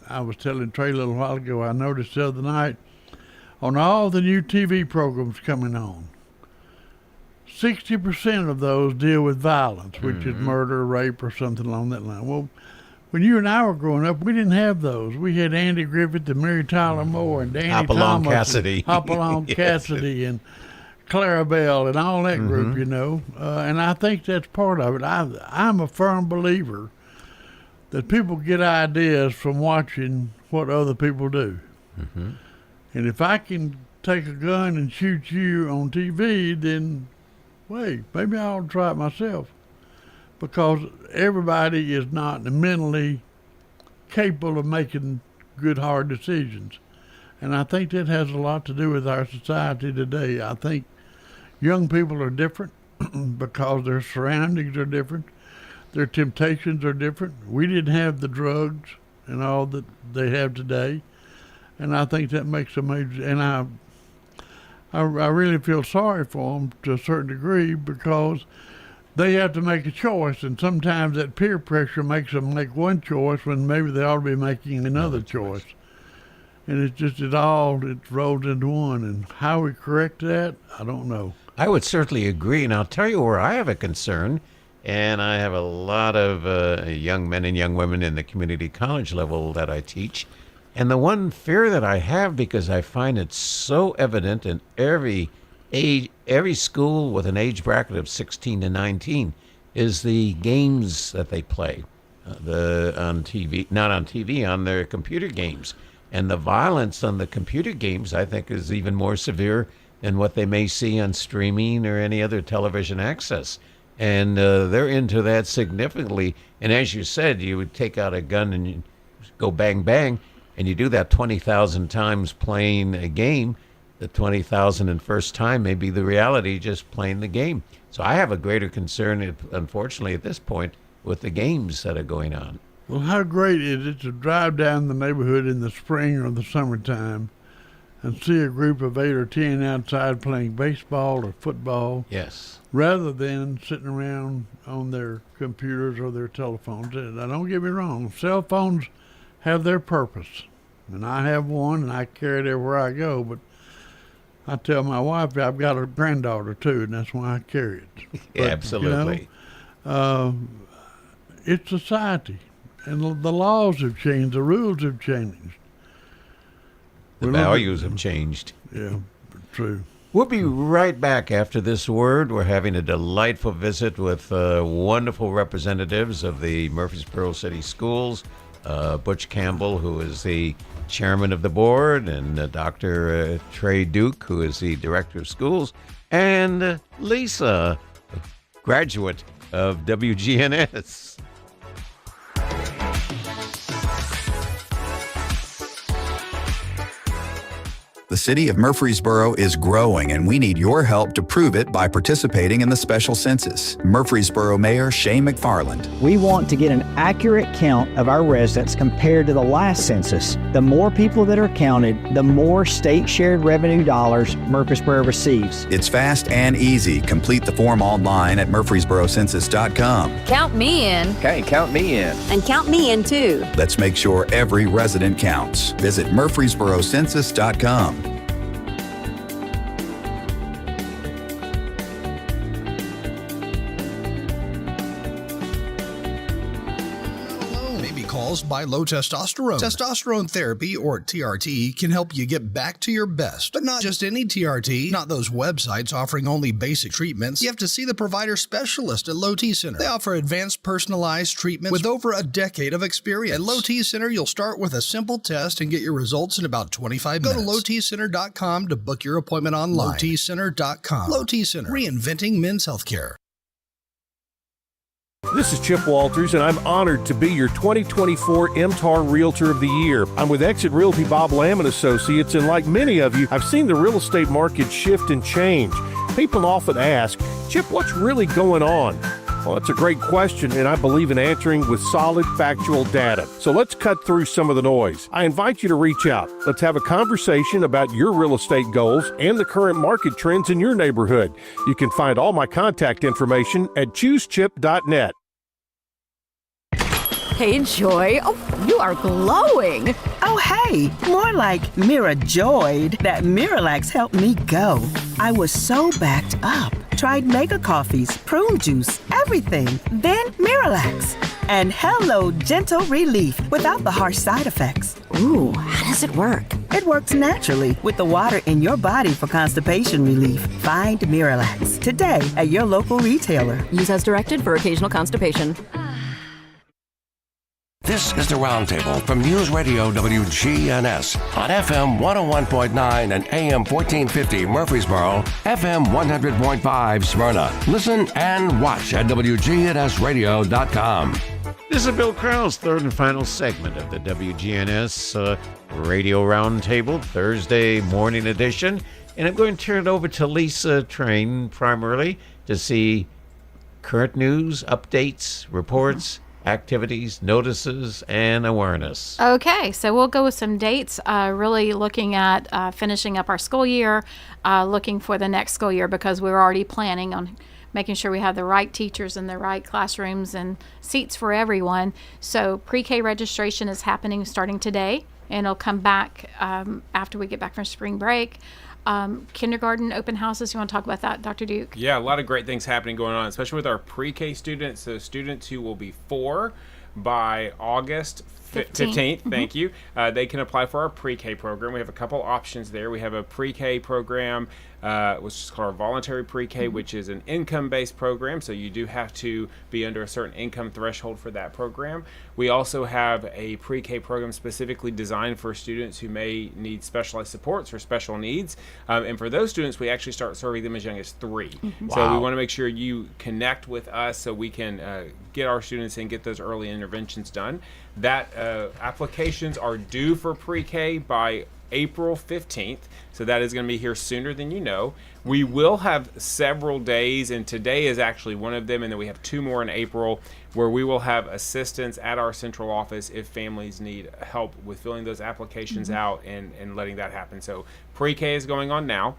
Speaker 16: was telling Trey a little while ago, I noticed the other night on all the new TV programs coming on, 60% of those deal with violence, which is murder, rape, or something along that line. Well, when you and I were growing up, we didn't have those. We had Andy Griffith and Mary Tyler Moore and Danny
Speaker 14: Hopalong
Speaker 16: Thomas
Speaker 14: Cassidy.
Speaker 16: Hopalong
Speaker 14: Yes.
Speaker 16: Cassidy and Clarabelle and all that group, and I think that's part of it. I'm a firm believer that people get ideas from watching what other people do. And if I can take a gun and shoot you on TV, then, wait, maybe I'll try it myself. Because everybody is not mentally capable of making good, hard decisions. And I think that has a lot to do with our society today. I think young people are different because their surroundings are different. Their temptations are different. We didn't have the drugs and all that they have today. And I think that makes a major, and I really feel sorry for them to a certain degree because they have to make a choice, and sometimes that peer pressure makes them make one choice when maybe they ought to be making another choice. And it rolls into one, and how we correct that, I don't know.
Speaker 14: I would certainly agree, and I'll tell you where I have a concern, and I have a lot of young men and young women in the community college level that I teach. And the one fear that I have, because I find it so evident in every school with an age bracket of 16 to 19, is the games that they play on TV, not on TV, on their computer games. And the violence on the computer games, I think, is even more severe than what they may see on streaming or any other television access. And they're into that significantly. And as you said, you would take out a gun and you go bang, bang. And you do that 20,000 times playing a game. The 20,000th first time may be the reality just playing the game. So I have a greater concern, unfortunately, at this point, with the games that are going on.
Speaker 16: Well, how great is it to drive down the neighborhood in the spring or the summertime and see a group of 8 or 10 outside playing baseball or football?
Speaker 14: Yes.
Speaker 16: Rather than sitting around on their computers or their telephones. Now, don't get me wrong, cell phones have their purpose. And I have one, and I carry it everywhere I go. But I tell my wife I've got a granddaughter, too, and that's why I carry it. But,
Speaker 14: Absolutely.
Speaker 16: It's society. And the laws have changed. The rules have changed.
Speaker 14: The values have changed.
Speaker 16: Yeah, true.
Speaker 14: We'll be right back after this word. We're having a delightful visit with wonderful representatives of the Murfreesboro City Schools. Butch Campbell, who is the chairman of the board, and Dr. Trey Duke, who is the director of schools, and Lisa, graduate of WGNS.
Speaker 11: The city of Murfreesboro is growing, and we need your help to prove it by participating in the special census. Murfreesboro Mayor Shane McFarland.
Speaker 1: We want to get an accurate count of our residents compared to the last census. The more people that are counted, the more state shared revenue dollars Murfreesboro receives.
Speaker 11: It's fast and easy. Complete the form online at murfreesborocensus.com.
Speaker 17: Count me in.
Speaker 18: Okay, count me in.
Speaker 17: And count me in too.
Speaker 11: Let's make sure every resident counts. Visit murfreesborocensus.com.
Speaker 4: By low testosterone. Testosterone therapy, or TRT, can help you get back to your best. But not just any TRT, not those websites offering only basic treatments. You have to see the provider specialist at Low T Center. They offer advanced personalized treatments with over a decade of experience. At Low T Center, you'll start with a simple test and get your results in about 25 minutes. Go to lowtcenter.com to book your appointment online. lowtcenter.com. Low T Center, reinventing men's healthcare.
Speaker 24: This is Chip Walters, and I'm honored to be your 2024 MTAR Realtor of the Year. I'm with Exit Realty Bob Lamb & Associates, and like many of you, I've seen the real estate market shift and change. People often ask, Chip, what's really going on? Well, that's a great question, and I believe in answering with solid, factual data. So let's cut through some of the noise. I invite you to reach out. Let's have a conversation about your real estate goals and the current market trends in your neighborhood. You can find all my contact information at choosechip.net.
Speaker 5: Hey, Joy. Oh, you are glowing.
Speaker 6: Oh, hey, more like Mira Joyed. That Miralax helped me go. I was so backed up. Tried mega coffees, prune juice, everything. Then Miralax. And hello, gentle relief without the harsh side effects.
Speaker 5: Ooh, how does it work?
Speaker 6: It works naturally with the water in your body for constipation relief. Find Miralax today at your local retailer.
Speaker 5: Use as directed for occasional constipation.
Speaker 2: This is the Roundtable from News Radio WGNS on FM 101.9 and AM 1450 Murfreesboro, FM 100.5 Smyrna. Listen and watch at wgnsradio.com.
Speaker 14: This is Bill Krause, third and final segment of the WGNS Radio Roundtable, Thursday morning edition. And I'm going to turn it over to Lisa Train primarily to see current news, updates, reports, activities, notices, and awareness.
Speaker 13: Okay, so we'll go with some dates, really looking at finishing up our school year, looking for the next school year, because we're already planning on making sure we have the right teachers in the right classrooms and seats for everyone. So pre-K registration is happening starting today, and it'll come back after we get back from spring break. Kindergarten open houses, you want to talk about that, Dr. Duke?
Speaker 15: Yeah, a lot of great things happening going on, especially with our pre-K students, so students who will be 4 by August 15th. Thank you. They can apply for our pre-K program. We have a couple options there. We have a pre-K program, which is called our voluntary pre-K, which is an income-based program, so you do have to be under a certain income threshold for that program. We also have a pre-K program specifically designed for students who may need specialized supports or special needs, and for those students, we actually start serving them as young as 3. So we want to make sure you connect with us so we can get our students and get those early interventions done. That applications are due for pre-K by April 15th, so that is going to be here sooner than you know. We will have several days, and today is actually one of them, and then we have 2 more in April, where we will have assistance at our central office if families need help with filling those applications out and letting that happen. So pre-K is going on now.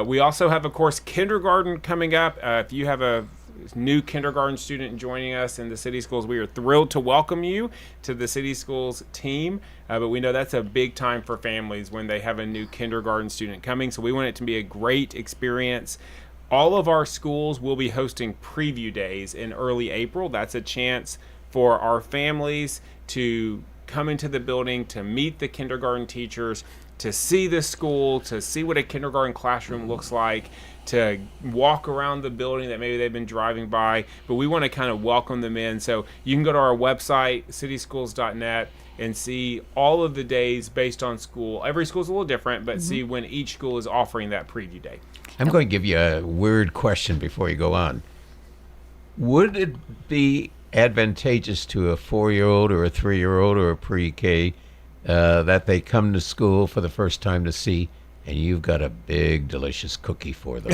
Speaker 15: We also have, of course, kindergarten coming up. If you have a new kindergarten student joining us in the City Schools, we are thrilled to welcome you to the City Schools team, but we know that's a big time for families when they have a new kindergarten student coming, so we want it to be a great experience. All of our schools will be hosting preview days in early April. That's a chance for our families to come into the building, to meet the kindergarten teachers, to see the school, to see what a kindergarten classroom looks like, to walk around the building that maybe they've been driving by, but we want to kind of welcome them in. So you can go to our website, cityschools.net, and see all of the days based on school. Every school is a little different, but see when each school is offering that preview day.
Speaker 14: I'm going to give you a weird question before you go on. Would it be advantageous to a 4-year-old or a 3-year-old or a pre-K that they come to school for the first time to see, and you've got a big, delicious cookie for them?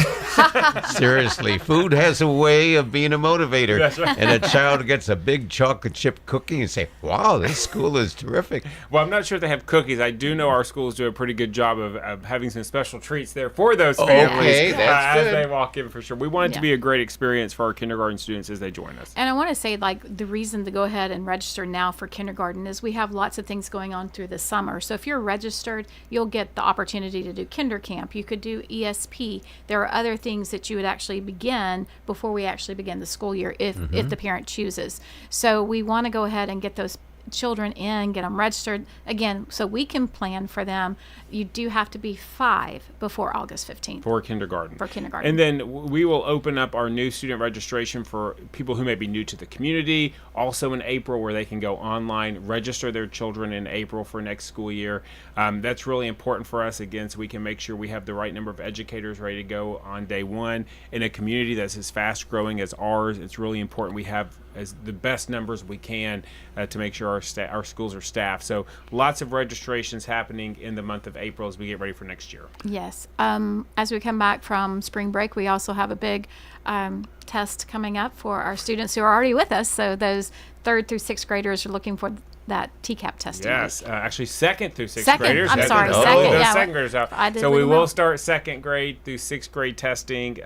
Speaker 14: Seriously, food has a way of being a motivator.
Speaker 15: That's right.
Speaker 14: And a child gets a big chocolate chip cookie and say, wow, this school is terrific.
Speaker 15: Well, I'm not sure if they have cookies. I do know our schools do a pretty good job of having some special treats there for those families
Speaker 14: that's
Speaker 15: as they walk in, for sure. We want it to be a great experience for our kindergarten students as they join us.
Speaker 13: And I want to say, like, the reason to go ahead and register now for kindergarten is we have lots of things going on through the summer. So if you're registered, you'll get the opportunity to do kinder camp. You could do ESP. There are other things that you would actually begin before we actually begin the school year if the parent chooses. So we want to go ahead and get those children in, get them registered again so we can plan for them. You do have to be 5 before August 15th
Speaker 15: for kindergarten.
Speaker 13: And
Speaker 15: then we will open up our new student registration for people who may be new to the community also in April, where they can go online, register their children in April for next school year. That's really important for us, again, so we can make sure we have the right number of educators ready to go on day one. In a community that's as fast growing as ours, it's really important we have as the best numbers we can to make sure our schools are staffed. So lots of registrations happening in the month of April as we get ready for next year.
Speaker 13: Yes. As we come back from spring break, we also have a big test coming up for our students who are already with us. So those 3rd through 6th graders are looking for that TCAP testing.
Speaker 15: Yes, actually 2nd through 6th graders.
Speaker 13: I'm sorry,
Speaker 15: second graders out. So we will start 2nd grade through 6th grade testing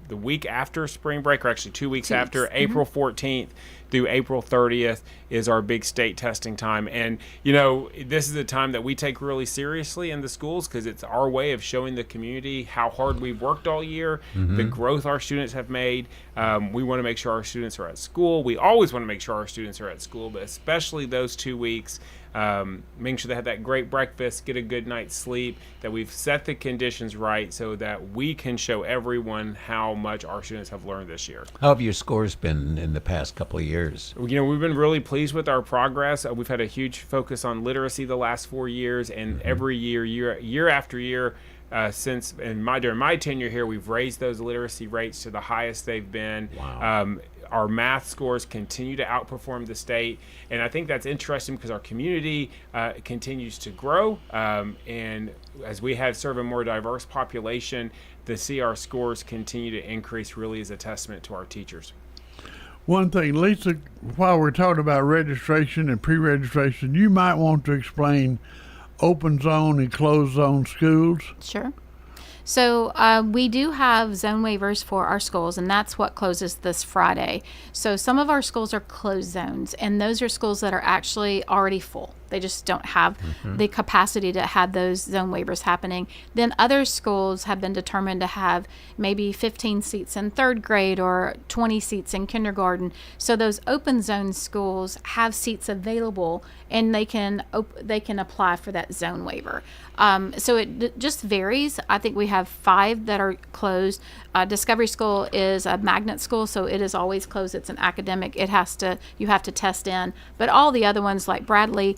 Speaker 15: the week after spring break, or actually 2 weeks after. April 14th through April 30th is our big state testing time. And, you know, this is a time that we take really seriously in the schools because it's our way of showing the community how hard we've worked all year, the growth our students have made. We want to make sure our students are at school. We always want to make sure our students are at school, but especially those 2 weeks making sure they have that great breakfast, get a good night's sleep, that we've set the conditions right so that we can show everyone how much our students have learned this year.
Speaker 14: How have your scores been in the past couple of years?
Speaker 15: We've been really pleased with our progress. We've had a huge focus on literacy the last 4 years, and every year after year, during my tenure here, we've raised those literacy rates to the highest they've been.
Speaker 14: Wow.
Speaker 15: Our math scores continue to outperform the state, and I think that's interesting because our community continues to grow, and as we serve a more diverse population, to see our scores continue to increase really is a testament to our teachers.
Speaker 16: One thing, Lisa, while we're talking about registration and pre-registration, you might want to explain open zone and closed zone schools.
Speaker 13: Sure. So we do have zone waivers for our schools, and that's what closes this Friday. So some of our schools are closed zones, and those are schools that are actually already full. They just don't have the capacity to have those zone waivers happening. Then other schools have been determined to have maybe 15 seats in third grade or 20 seats in kindergarten. So those open zone schools have seats available, and they can apply for that zone waiver. So it just varies. I think we have 5 that are closed. Discovery School is a magnet school, so it is always closed. It's an academic. You have to test in. But all the other ones, like Bradley,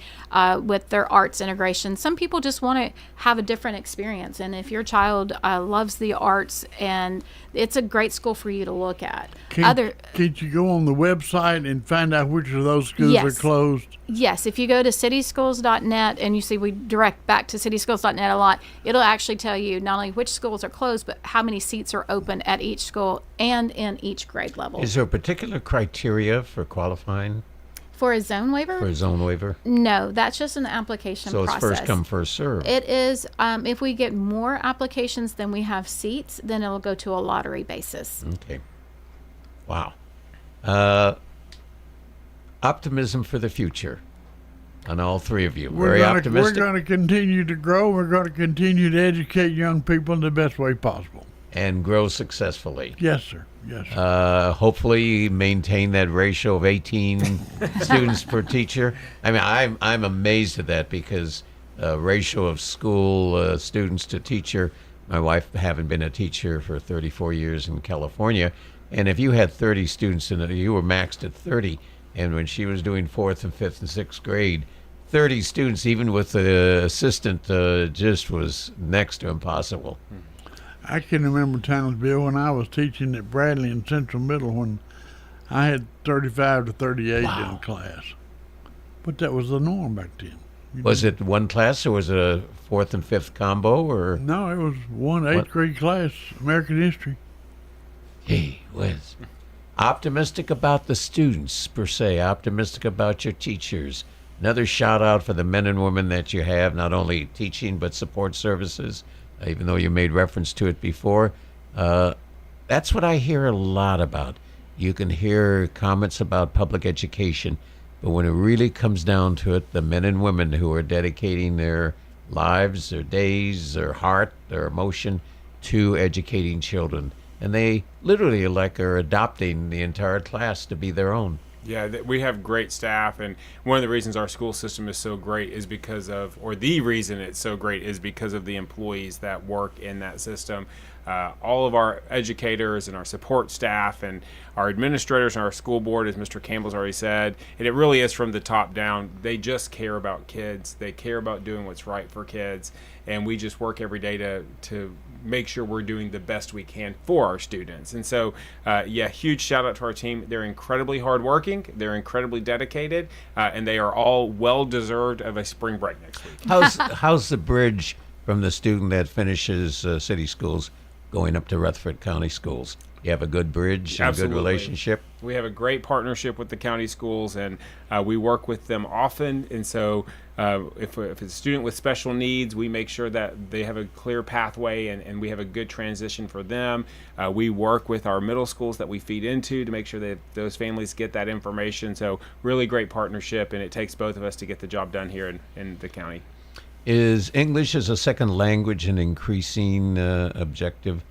Speaker 13: with their arts integration, some people just want to have a different experience. And if your child loves the arts, and it's a great school for you to look at.
Speaker 16: Can you go on the website and find out which of those schools are closed?
Speaker 13: Yes, if you go to cityschools.net and you see we direct back to cityschools.net a lot, it'll actually tell you not only which schools are closed, but how many seats are open at each school and in each grade level.
Speaker 14: Is there a particular criteria for qualifying?
Speaker 13: For a zone waiver?
Speaker 14: For a zone waiver?
Speaker 13: No, that's just an application process.
Speaker 14: So it's first come, first serve.
Speaker 13: It is. If we get more applications than we have seats, then it'll go to a lottery basis.
Speaker 14: Okay. Wow. Optimism for the future on all 3 of you. Very optimistic.
Speaker 16: We're going to continue to grow. We're going to continue to educate young people in the best way possible.
Speaker 14: And grow successfully.
Speaker 16: Yes, sir. Yes, sir.
Speaker 14: Hopefully maintain that ratio of 18 students per teacher. I mean, I'm amazed at that because ratio of school students to teacher, my wife having been a teacher for 34 years in California, and if you had 30 students in it, you were maxed at 30. And when she was doing 4th and 5th and 6th grade, 30 students, even with the assistant, just was next to impossible.
Speaker 16: I can remember times, Bill, when I was teaching at Bradley in Central Middle when I had 35 to 38 in a class. But that was the norm back then.
Speaker 14: Was it one class, or was it a 4th and 5th combo? Or
Speaker 16: no, it was one 8th grade class, American history.
Speaker 14: Gee whiz. Optimistic about the students, per se, optimistic about your teachers. Another shout out for the men and women that you have, not only teaching but support services, even though you made reference to it before. That's what I hear a lot about. You can hear comments about public education, but when it really comes down to it, the men and women who are dedicating their lives, their days, their heart, their emotion to educating children. And they literally are adopting the entire class to be their own.
Speaker 15: Yeah, we have great staff, and one of the reasons our school system is so great is because of, or the reason it's so great is because of the employees that work in that system. All of our educators and our support staff and our administrators and our school board, as Mr. Campbell's already said, and it really is from the top down. They just care about kids. They care about doing what's right for kids, and we just work every day to make sure we're doing the best we can for our students. And so, huge shout out to our team. They're incredibly hardworking. They're incredibly dedicated, and they are all well deserved of a spring break next week.
Speaker 14: How's the bridge from the student that finishes city schools going up to Rutherford County schools? You have a good bridge and a good relationship?
Speaker 15: We have a great partnership with the county schools, and we work with them often. And so if it's a student with special needs, we make sure that they have a clear pathway and we have a good transition for them. We work with our middle schools that we feed into to make sure that those families get that information. So really great partnership, and it takes both of us to get the job done here in the county.
Speaker 14: Is English as a second language an increasing objective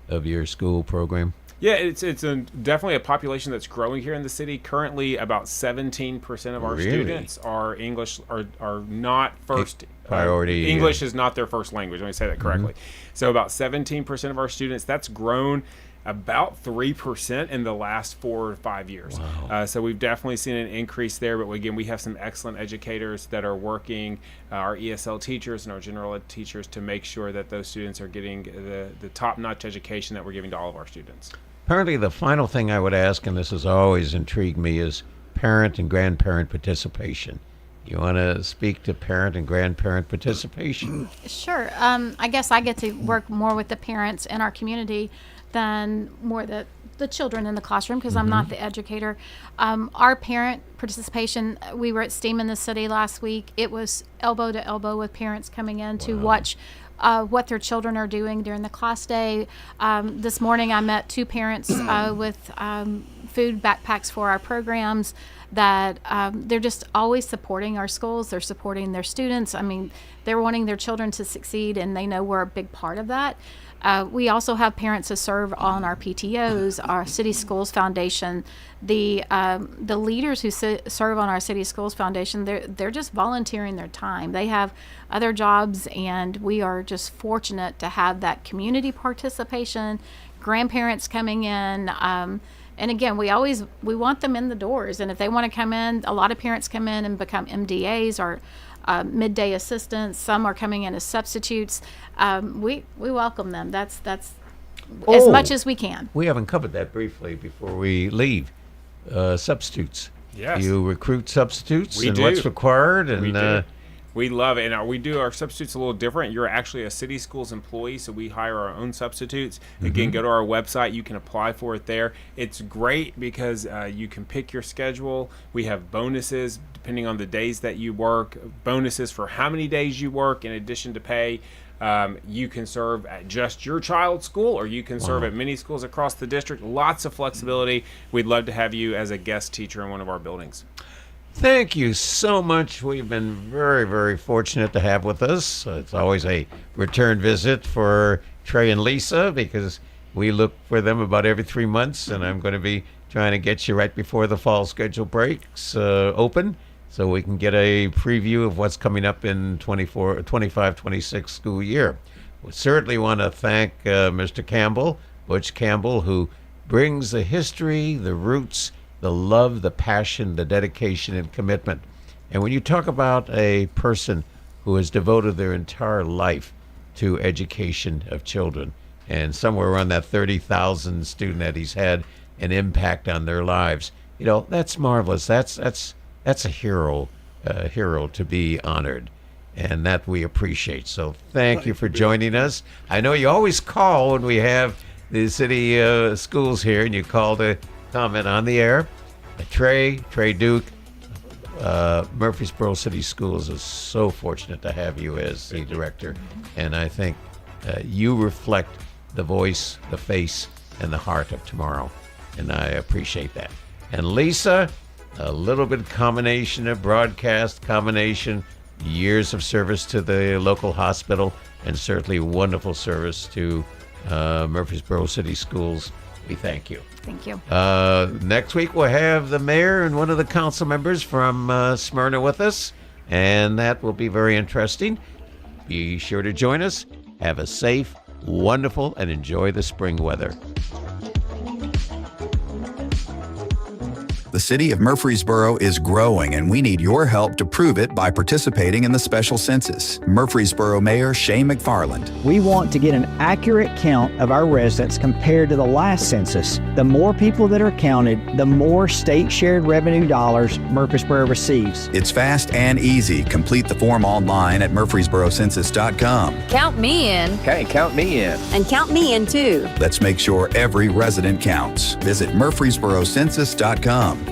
Speaker 14: of your school program?
Speaker 15: Yeah, it's definitely a population that's growing here in the city. Currently, about 17% of our students are English are not first
Speaker 14: priority.
Speaker 15: English is not their first language. Let me say that correctly. So about 17% of our students. That's grown about 3% in the last 4 or 5 years.
Speaker 14: Wow.
Speaker 15: So we've definitely seen an increase there. But again, we have some excellent educators that are working, our ESL teachers and our general ed teachers, to make sure that those students are getting the top-notch education that we're giving to all of our students.
Speaker 14: Apparently, the final thing I would ask, and this has always intrigued me, is parent and grandparent participation. You want to speak to parent and grandparent participation?
Speaker 13: Sure. I guess I get to work more with the parents in our community than more the children in the classroom, because I'm not the educator. Our parent participation, we were at STEAM in the city last week. It was elbow to elbow with parents coming in to watch what their children are doing during the class day. This morning I met 2 parents with food backpacks for our programs that they're just always supporting our schools. They're supporting their students. I mean, they're wanting their children to succeed, and they know we're a big part of that. We also have parents who serve on our PTOs, our City Schools Foundation. The leaders who serve on our City Schools Foundation, they're just volunteering their time. They have other jobs, and we are just fortunate to have that community participation, grandparents coming in. And again, we want them in the doors. And if they want to come in, a lot of parents come in and become MDAs or midday assistants. Some are coming in as substitutes. We welcome them. That's as much as we can.
Speaker 14: We haven't covered that briefly before we leave. Substitutes.
Speaker 15: Yes.
Speaker 14: You recruit substitutes,
Speaker 15: We
Speaker 14: and
Speaker 15: do.
Speaker 14: what's required, and
Speaker 15: We do. We love it, and we do our substitutes a little different. You're actually a City Schools employee, so we hire our own substitutes. Again, go to our website. You can apply for it there. It's great because you can pick your schedule. We have bonuses depending on the days that you work, bonuses for how many days you work in addition to pay. You can serve at just your child's school, or you can serve at many schools across the district. Lots of flexibility. We'd love to have you as a guest teacher in one of our buildings.
Speaker 14: Thank you so much. We've been very, very fortunate to have with us. It's always a return visit for Trey and Lisa, because we look for them about every 3 months, and I'm going to be trying to get you right before the fall schedule breaks open, so we can get a preview of what's coming up in 25-26 school year. We certainly want to thank Mr. Campbell, Butch Campbell, who brings the history, the roots, the love, the passion, the dedication, and commitment. And when you talk about a person who has devoted their entire life to education of children, and somewhere around that 30,000 student that he's had an impact on their lives, that's marvelous. That's a hero to be honored, and that we appreciate. So thank you for joining us. I know you always call when we have the city schools here, and you call to comment on the air. Trey Duke, Murfreesboro City Schools is so fortunate to have you as the director, and I think you reflect the voice, the face, and the heart of tomorrow, and I appreciate that. And Lisa, a little bit combination of broadcast, years of service to the local hospital, and certainly wonderful service to Murfreesboro City Schools. We thank you.
Speaker 13: Thank you.
Speaker 14: Next week we'll have the mayor and one of the council members from Smyrna with us, and that will be very interesting. Be sure to join us. Have a safe, wonderful, and enjoy the spring weather.
Speaker 11: The city of Murfreesboro is growing, and we need your help to prove it by participating in the special census. Murfreesboro Mayor Shane McFarland.
Speaker 1: We want to get an accurate count of our residents compared to the last census. The more people that are counted, the more state shared revenue dollars Murfreesboro receives.
Speaker 11: It's fast and easy. Complete the form online at murfreesborocensus.com.
Speaker 17: Count me in.
Speaker 18: Okay, count me in.
Speaker 5: And count me in too.
Speaker 11: Let's make sure every resident counts. Visit murfreesborocensus.com.